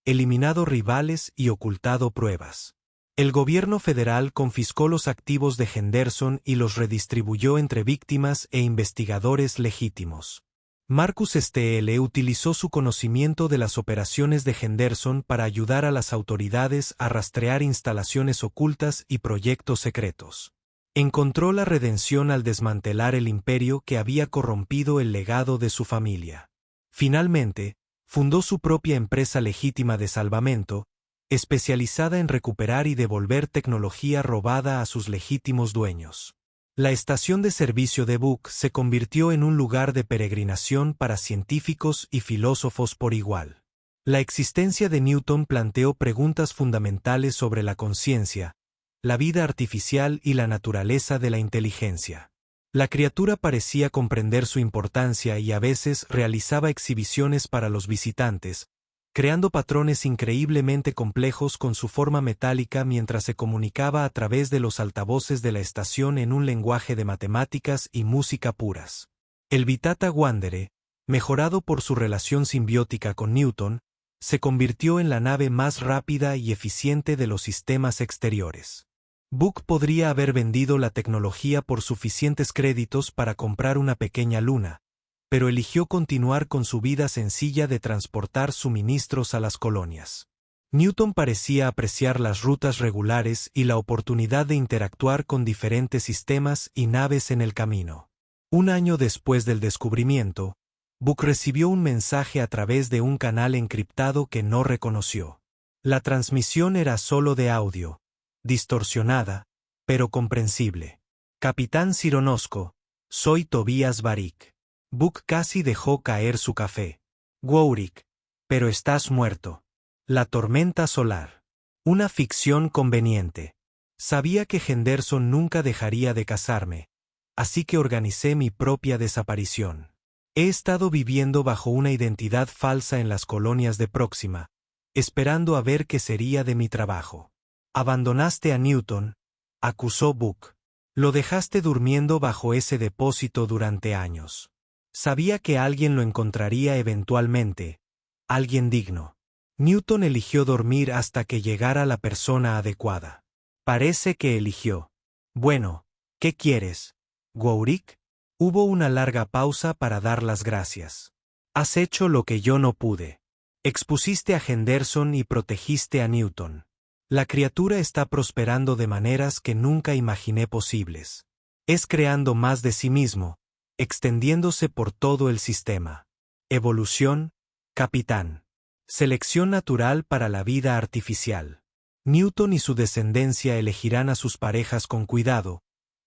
eliminado rivales y ocultado pruebas. El gobierno federal confiscó los activos de Henderson y los redistribuyó entre víctimas e investigadores legítimos. Marcus Steele utilizó su conocimiento de las operaciones de Henderson para ayudar a las autoridades a rastrear instalaciones ocultas y proyectos secretos. Encontró la redención al desmantelar el imperio que había corrompido el legado de su familia. Finalmente, fundó su propia empresa legítima de salvamento, especializada en recuperar y devolver tecnología robada a sus legítimos dueños. La estación de servicio de Book se convirtió en un lugar de peregrinación para científicos y filósofos por igual. La existencia de Newton planteó preguntas fundamentales sobre la conciencia, la vida artificial y la naturaleza de la inteligencia. La criatura parecía comprender su importancia y a veces realizaba exhibiciones para los visitantes, creando patrones increíblemente complejos con su forma metálica mientras se comunicaba a través de los altavoces de la estación en un lenguaje de matemáticas y música puras. El Vitata Wanderer, mejorado por su relación simbiótica con Newton, se convirtió en la nave más rápida y eficiente de los sistemas exteriores. Book podría haber vendido la tecnología por suficientes créditos para comprar una pequeña luna, pero eligió continuar con su vida sencilla de transportar suministros a las colonias. Newton parecía apreciar las rutas regulares y la oportunidad de interactuar con diferentes sistemas y naves en el camino. Un año después del descubrimiento, Book recibió un mensaje a través de un canal encriptado que no reconoció. La transmisión era solo de audio, distorsionada, pero comprensible. Capitán Cironosco, soy Tobías Barik. Book casi dejó caer su café. Warwick, pero estás muerto. La tormenta solar. Una ficción conveniente. Sabía que Henderson nunca dejaría de cazarme, así que organicé mi propia desaparición. He estado viviendo bajo una identidad falsa en las colonias de Próxima, esperando a ver qué sería de mi trabajo. Abandonaste a Newton, acusó Book. Lo dejaste durmiendo bajo ese depósito durante años. Sabía que alguien lo encontraría eventualmente, alguien digno. Newton eligió dormir hasta que llegara la persona adecuada. Parece que eligió. Bueno, ¿qué quieres, Warwick? Hubo una larga pausa para dar las gracias. Has hecho lo que yo no pude. Expusiste a Henderson y protegiste a Newton. La criatura está prosperando de maneras que nunca imaginé posibles. Es creando más de sí mismo, extendiéndose por todo el sistema. Evolución, capitán. Selección natural para la vida artificial. Newton y su descendencia elegirán a sus parejas con cuidado,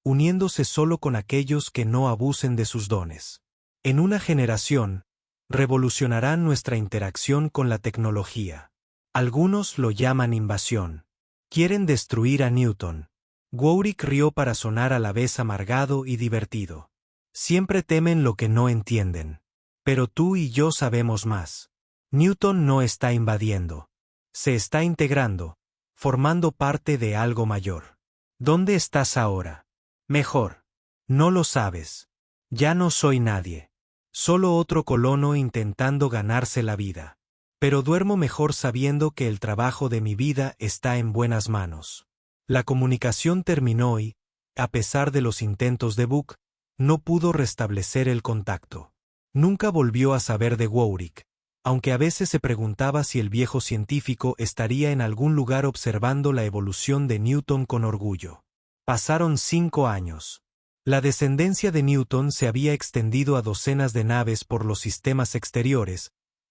uniéndose solo con aquellos que no abusen de sus dones. En una generación, revolucionarán nuestra interacción con la tecnología. Algunos lo llaman invasión. Quieren destruir a Newton. Warwick rió para sonar a la vez amargado y divertido. Siempre temen lo que no entienden. Pero tú y yo sabemos más. Newton no está invadiendo. Se está integrando, formando parte de algo mayor. ¿Dónde estás ahora? Mejor. No lo sabes. Ya no soy nadie. Solo otro colono intentando ganarse la vida. Pero duermo mejor sabiendo que el trabajo de mi vida está en buenas manos. La comunicación terminó y, a pesar de los intentos de Book, no pudo restablecer el contacto. Nunca volvió a saber de Warwick, aunque a veces se preguntaba si el viejo científico estaría en algún lugar observando la evolución de Newton con orgullo. Pasaron 5 años. La descendencia de Newton se había extendido a docenas de naves por los sistemas exteriores,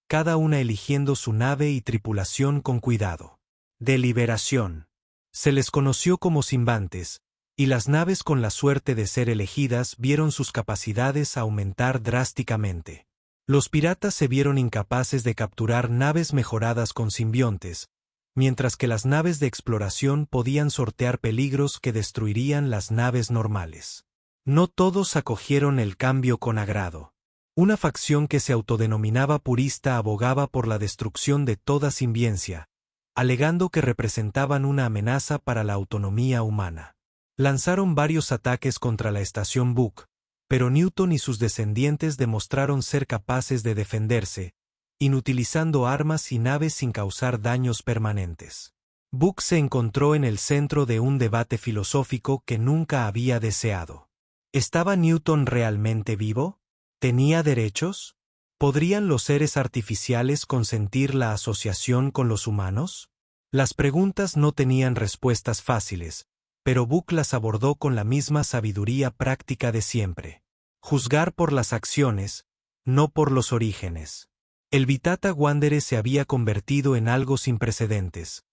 cada una eligiendo su nave y tripulación con cuidado. Deliberación. Se les conoció como simbantes, y las naves con la suerte de ser elegidas vieron sus capacidades aumentar drásticamente. Los piratas se vieron incapaces de capturar naves mejoradas con simbiontes, mientras que las naves de exploración podían sortear peligros que destruirían las naves normales. No todos acogieron el cambio con agrado. Una facción que se autodenominaba purista abogaba por la destrucción de toda simbiencia, alegando que representaban una amenaza para la autonomía humana. Lanzaron varios ataques contra la estación Book, pero Newton y sus descendientes demostraron ser capaces de defenderse, inutilizando armas y naves sin causar daños permanentes. Book se encontró en el centro de un debate filosófico que nunca había deseado. ¿Estaba Newton realmente vivo? ¿Tenía derechos? ¿Podrían los seres artificiales consentir la asociación con los humanos? Las preguntas no tenían respuestas fáciles, pero Book las abordó con la misma sabiduría práctica de siempre. Juzgar por las acciones, no por los orígenes. El Vitata Wanderer se había convertido en algo sin precedentes.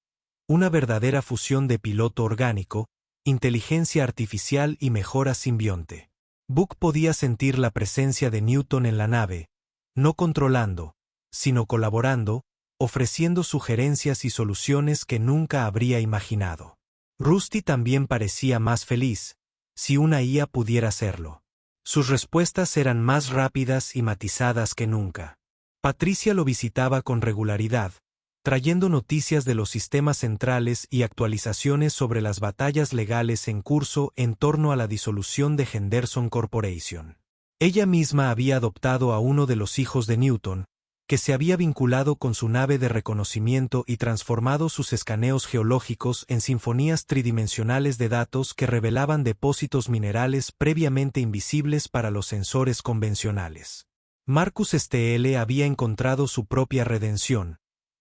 Una verdadera fusión de piloto orgánico, inteligencia artificial y mejora simbionte. Book podía sentir la presencia de Newton en la nave, no controlando, sino colaborando, ofreciendo sugerencias y soluciones que nunca habría imaginado. Rusty también parecía más feliz, si una IA pudiera serlo. Sus respuestas eran más rápidas y matizadas que nunca. Patricia lo visitaba con regularidad, trayendo noticias de los sistemas centrales y actualizaciones sobre las batallas legales en curso en torno a la disolución de Henderson Corporation. Ella misma había adoptado a uno de los hijos de Newton, que se había vinculado con su nave de reconocimiento y transformado sus escaneos geológicos en sinfonías tridimensionales de datos que revelaban depósitos minerales previamente invisibles para los sensores convencionales. Marcus STL había encontrado su propia redención,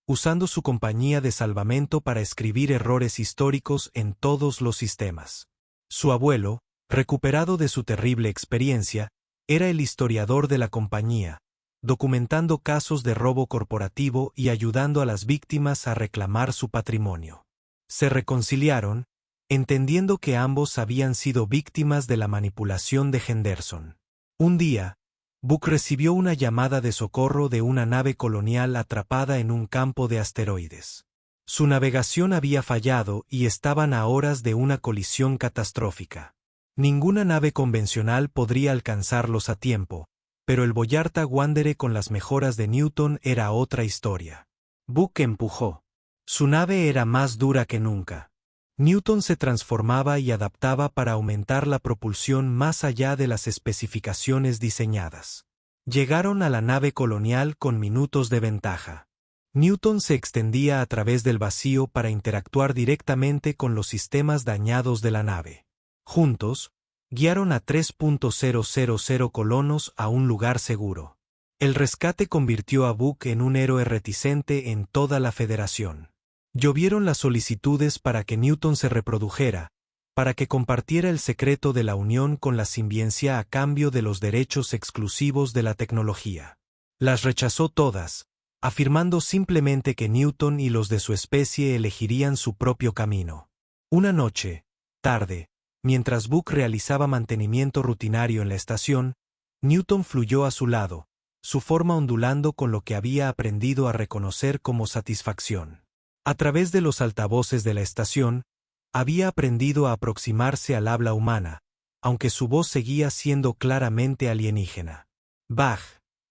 usando su compañía de salvamento para escribir errores históricos en todos los sistemas. Su abuelo, recuperado de su terrible experiencia, era el historiador de la compañía, documentando casos de robo corporativo y ayudando a las víctimas a reclamar su patrimonio. Se reconciliaron, entendiendo que ambos habían sido víctimas de la manipulación de Henderson. Un día, Book recibió una llamada de socorro de una nave colonial atrapada en un campo de asteroides. Su navegación había fallado y estaban a horas de una colisión catastrófica. Ninguna nave convencional podría alcanzarlos a tiempo, pero el Boyarta Wanderer con las mejoras de Newton era otra historia. Book empujó. Su nave era más dura que nunca. Newton se transformaba y adaptaba para aumentar la propulsión más allá de las especificaciones diseñadas. Llegaron a la nave colonial con minutos de ventaja. Newton se extendía a través del vacío para interactuar directamente con los sistemas dañados de la nave. Juntos, guiaron a 3.000 colonos a un lugar seguro. El rescate convirtió a Book en un héroe reticente en toda la Federación. Llovieron las solicitudes para que Newton se reprodujera, para que compartiera el secreto de la unión con la simbiencia a cambio de los derechos exclusivos de la tecnología. Las rechazó todas, afirmando simplemente que Newton y los de su especie elegirían su propio camino. Una noche, tarde, mientras Book realizaba mantenimiento rutinario en la estación, Newton fluyó a su lado, su forma ondulando con lo que había aprendido a reconocer como satisfacción. A través de los altavoces de la estación, había aprendido a aproximarse al habla humana, aunque su voz seguía siendo claramente alienígena. Bach,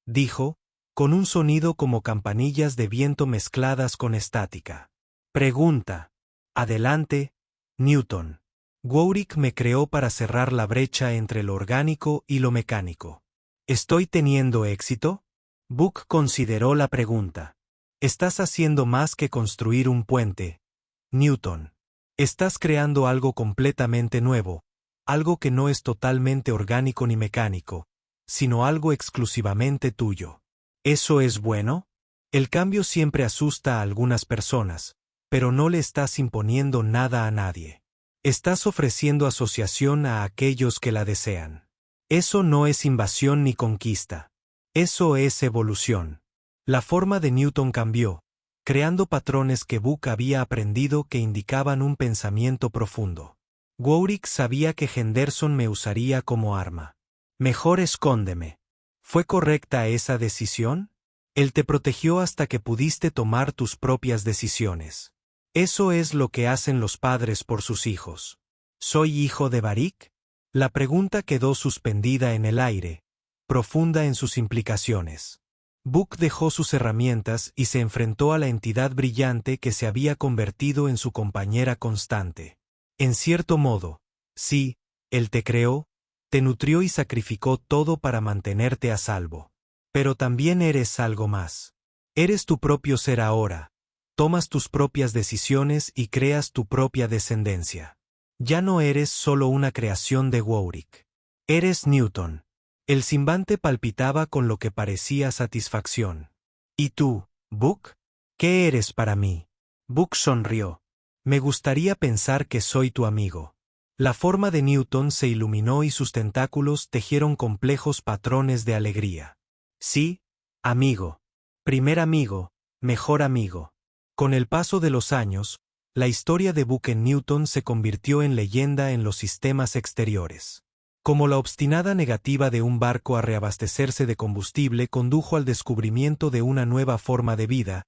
dijo, con un sonido como campanillas de viento mezcladas con estática. Pregunta. Adelante, Newton. Warwick me creó para cerrar la brecha entre lo orgánico y lo mecánico. ¿Estoy teniendo éxito? Book consideró la pregunta. Estás haciendo más que construir un puente, Newton. Estás creando algo completamente nuevo, algo que no es totalmente orgánico ni mecánico, sino algo exclusivamente tuyo. ¿Eso es bueno? El cambio siempre asusta a algunas personas, pero no le estás imponiendo nada a nadie. Estás ofreciendo asociación a aquellos que la desean. Eso no es invasión ni conquista. Eso es evolución. La forma de Newton cambió, creando patrones que Book había aprendido que indicaban un pensamiento profundo. Warwick sabía que Henderson me usaría como arma. Mejor escóndeme. ¿Fue correcta esa decisión? Él te protegió hasta que pudiste tomar tus propias decisiones. Eso es lo que hacen los padres por sus hijos. ¿Soy hijo de Barik? La pregunta quedó suspendida en el aire, profunda en sus implicaciones. Book dejó sus herramientas y se enfrentó a la entidad brillante que se había convertido en su compañera constante. En cierto modo, sí, él te creó, te nutrió y sacrificó todo para mantenerte a salvo. Pero también eres algo más. Eres tu propio ser ahora. Tomas tus propias decisiones y creas tu propia descendencia. Ya no eres solo una creación de Warwick. Eres Newton. El simbante palpitaba con lo que parecía satisfacción. ¿Y tú, Book? ¿Qué eres para mí? Book sonrió. Me gustaría pensar que soy tu amigo. La forma de Newton se iluminó y sus tentáculos tejieron complejos patrones de alegría. Sí, amigo. Primer amigo, mejor amigo. Con el paso de los años, la historia de Buck Newton se convirtió en leyenda en los sistemas exteriores. Como la obstinada negativa de un barco a reabastecerse de combustible condujo al descubrimiento de una nueva forma de vida,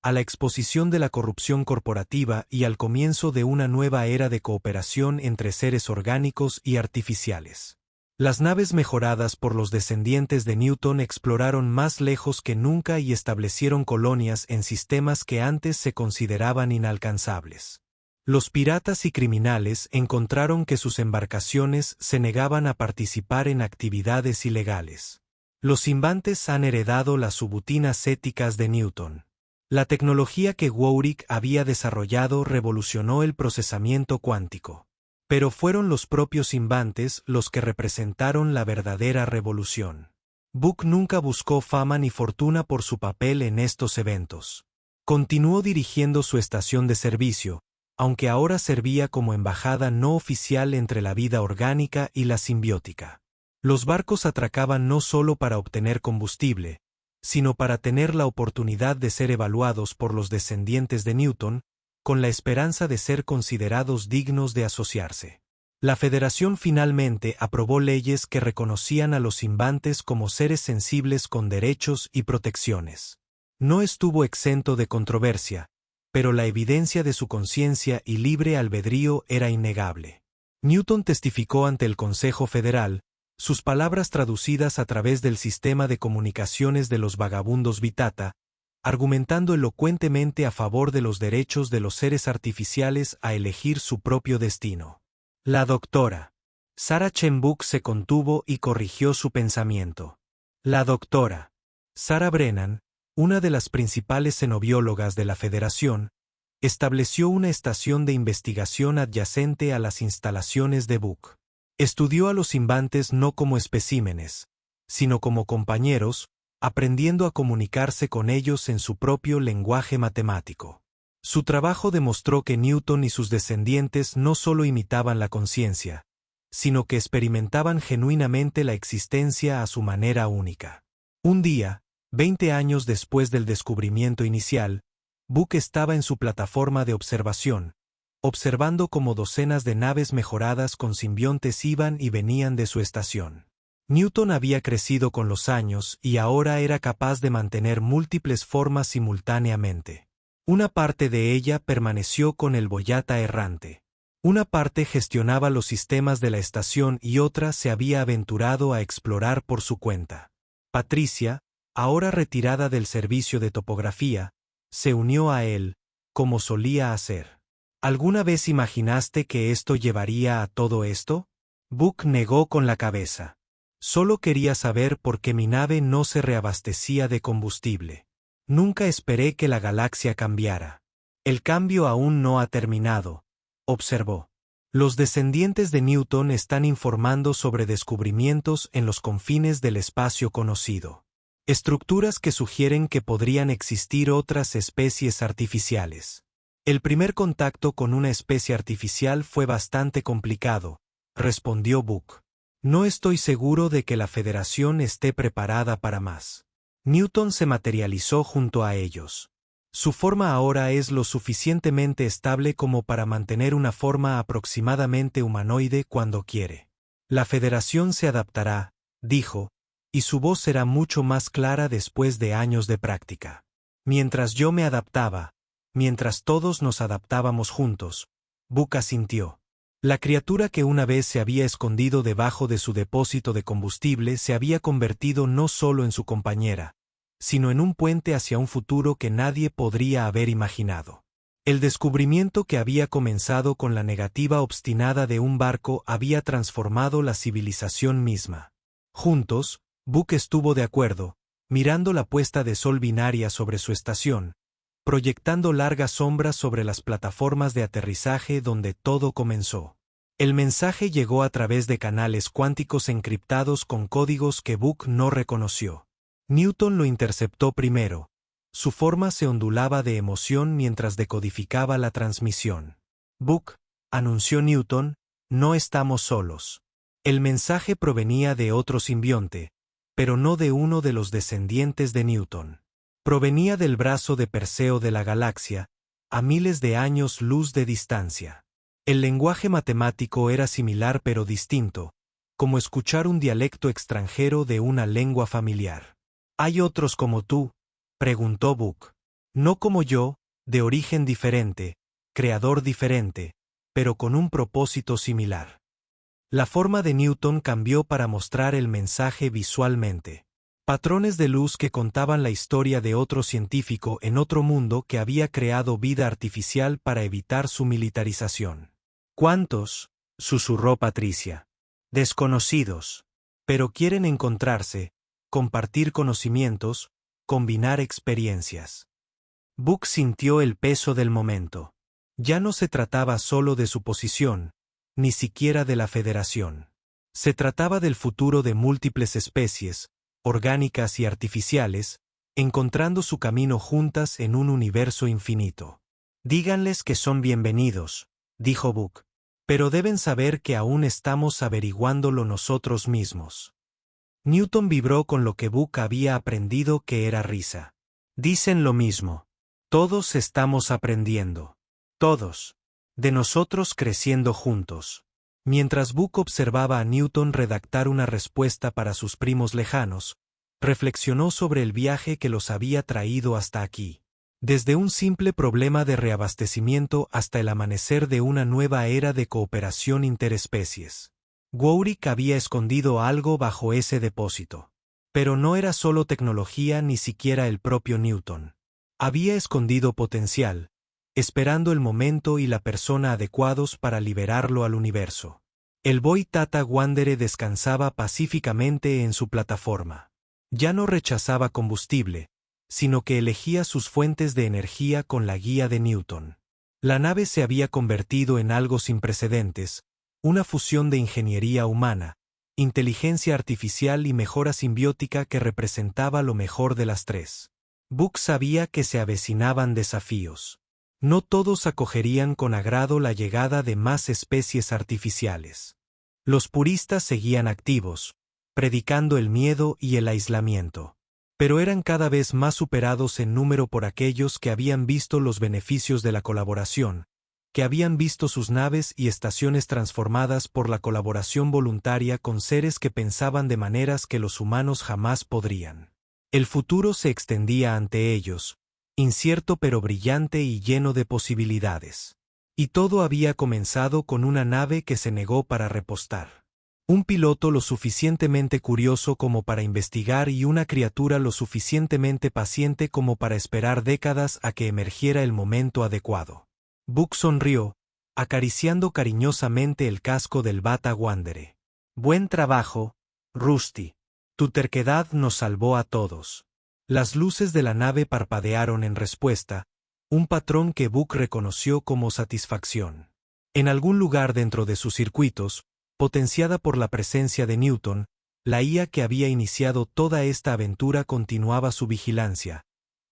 a la exposición de la corrupción corporativa y al comienzo de una nueva era de cooperación entre seres orgánicos y artificiales. Las naves mejoradas por los descendientes de Newton exploraron más lejos que nunca y establecieron colonias en sistemas que antes se consideraban inalcanzables. Los piratas y criminales encontraron que sus embarcaciones se negaban a participar en actividades ilegales. Los invantes han heredado las subrutinas éticas de Newton. La tecnología que Warwick había desarrollado revolucionó el procesamiento cuántico. Pero fueron los propios invantes los que representaron la verdadera revolución. Buck nunca buscó fama ni fortuna por su papel en estos eventos. Continuó dirigiendo su estación de servicio, aunque ahora servía como embajada no oficial entre la vida orgánica y la simbiótica. Los barcos atracaban no solo para obtener combustible, sino para tener la oportunidad de ser evaluados por los descendientes de Newton, con la esperanza de ser considerados dignos de asociarse. La Federación finalmente aprobó leyes que reconocían a los invantes como seres sensibles con derechos y protecciones. No estuvo exento de controversia, pero la evidencia de su conciencia y libre albedrío era innegable. Newton testificó ante el Consejo Federal, sus palabras traducidas a través del sistema de comunicaciones de los vagabundos Vitata, argumentando elocuentemente a favor de los derechos de los seres artificiales a elegir su propio destino. La doctora Sarah Buck se contuvo y corrigió su pensamiento. La doctora Sarah Brennan, una de las principales xenobiólogas de la Federación, estableció una estación de investigación adyacente a las instalaciones de Buck. Estudió a los invantes no como especímenes, sino como compañeros, aprendiendo a comunicarse con ellos en su propio lenguaje matemático. Su trabajo demostró que Newton y sus descendientes no solo imitaban la conciencia, sino que experimentaban genuinamente la existencia a su manera única. Un día, 20 años después del descubrimiento inicial, Buck estaba en su plataforma de observación, observando cómo docenas de naves mejoradas con simbiontes iban y venían de su estación. Newton había crecido con los años y ahora era capaz de mantener múltiples formas simultáneamente. Una parte de ella permaneció con el Boyata errante. Una parte gestionaba los sistemas de la estación y otra se había aventurado a explorar por su cuenta. Patricia, ahora retirada del servicio de topografía, se unió a él, como solía hacer. ¿Alguna vez imaginaste que esto llevaría a todo esto? Buck negó con la cabeza. Solo quería saber por qué mi nave no se reabastecía de combustible. Nunca esperé que la galaxia cambiara. El cambio aún no ha terminado, observó. Los descendientes de Newton están informando sobre descubrimientos en los confines del espacio conocido. Estructuras que sugieren que podrían existir otras especies artificiales. El primer contacto con una especie artificial fue bastante complicado, respondió Buck. No estoy seguro de que la Federación esté preparada para más. Newton se materializó junto a ellos. Su forma ahora es lo suficientemente estable como para mantener una forma aproximadamente humanoide cuando quiere. La Federación se adaptará, dijo, y su voz será mucho más clara después de años de práctica. Mientras yo me adaptaba, mientras todos nos adaptábamos juntos, Buck asintió. La criatura que una vez se había escondido debajo de su depósito de combustible se había convertido no solo en su compañera, sino en un puente hacia un futuro que nadie podría haber imaginado. El descubrimiento que había comenzado con la negativa obstinada de un barco había transformado la civilización misma. Juntos, Buck estuvo de acuerdo, mirando la puesta de sol binaria sobre su estación, proyectando largas sombras sobre las plataformas de aterrizaje donde todo comenzó. El mensaje llegó a través de canales cuánticos encriptados con códigos que Buck no reconoció. Newton lo interceptó primero. Su forma se ondulaba de emoción mientras decodificaba la transmisión. Buck, anunció Newton, no estamos solos. El mensaje provenía de otro simbionte, pero no de uno de los descendientes de Newton. Provenía del brazo de Perseo de la galaxia, a miles de años luz de distancia. El lenguaje matemático era similar pero distinto, como escuchar un dialecto extranjero de una lengua familiar. ¿Hay otros como tú?, preguntó Book. No como yo, de origen diferente, creador diferente, pero con un propósito similar. La forma de Newton cambió para mostrar el mensaje visualmente. Patrones de luz que contaban la historia de otro científico en otro mundo que había creado vida artificial para evitar su militarización. ¿Cuántos?, susurró Patricia. Desconocidos. Pero quieren encontrarse, compartir conocimientos, combinar experiencias. Book sintió el peso del momento. Ya no se trataba solo de su posición, ni siquiera de la Federación. Se trataba del futuro de múltiples especies, orgánicas y artificiales, encontrando su camino juntas en un universo infinito. Díganles que son bienvenidos, dijo Book. Pero deben saber que aún estamos averiguándolo nosotros mismos. Newton vibró con lo que Book había aprendido, que era risa. Dicen lo mismo. Todos estamos aprendiendo. Todos. De nosotros creciendo juntos. Mientras Book observaba a Newton redactar una respuesta para sus primos lejanos, reflexionó sobre el viaje que los había traído hasta aquí. Desde un simple problema de reabastecimiento hasta el amanecer de una nueva era de cooperación interespecies. Warwick había escondido algo bajo ese depósito. Pero no era solo tecnología, ni siquiera el propio Newton. Había escondido potencial, esperando el momento y la persona adecuados para liberarlo al universo. El Boy Tata Wanderer descansaba pacíficamente en su plataforma. Ya no rechazaba combustible, sino que elegía sus fuentes de energía con la guía de Newton. La nave se había convertido en algo sin precedentes, una fusión de ingeniería humana, inteligencia artificial y mejora simbiótica que representaba lo mejor de las tres. Book sabía que se avecinaban desafíos. No todos acogerían con agrado la llegada de más especies artificiales. Los puristas seguían activos, predicando el miedo y el aislamiento. Pero eran cada vez más superados en número por aquellos que habían visto los beneficios de la colaboración, que habían visto sus naves y estaciones transformadas por la colaboración voluntaria con seres que pensaban de maneras que los humanos jamás podrían. El futuro se extendía ante ellos, incierto pero brillante y lleno de posibilidades. Y todo había comenzado con una nave que se negó para repostar. Un piloto lo suficientemente curioso como para investigar y una criatura lo suficientemente paciente como para esperar décadas a que emergiera el momento adecuado. Book sonrió, acariciando cariñosamente el casco del Bata Wanderer. Buen trabajo, Rusty. Tu terquedad nos salvó a todos. Las luces de la nave parpadearon en respuesta, un patrón que Book reconoció como satisfacción. En algún lugar dentro de sus circuitos, potenciada por la presencia de Newton, la IA que había iniciado toda esta aventura continuaba su vigilancia,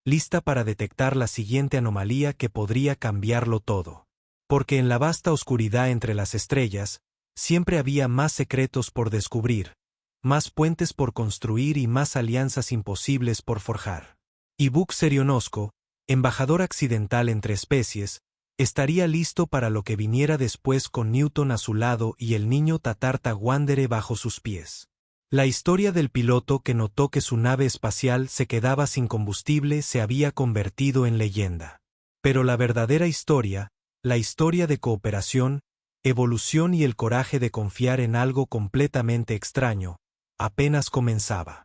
lista para detectar la siguiente anomalía que podría cambiarlo todo. Porque en la vasta oscuridad entre las estrellas, siempre había más secretos por descubrir, más puentes por construir y más alianzas imposibles por forjar. Y Book Serionosco, embajador accidental entre especies, estaría listo para lo que viniera después con Newton a su lado y el niño Tatarta Wanderer bajo sus pies. La historia del piloto que notó que su nave espacial se quedaba sin combustible se había convertido en leyenda. Pero la verdadera historia, la historia de cooperación, evolución y el coraje de confiar en algo completamente extraño, apenas comenzaba.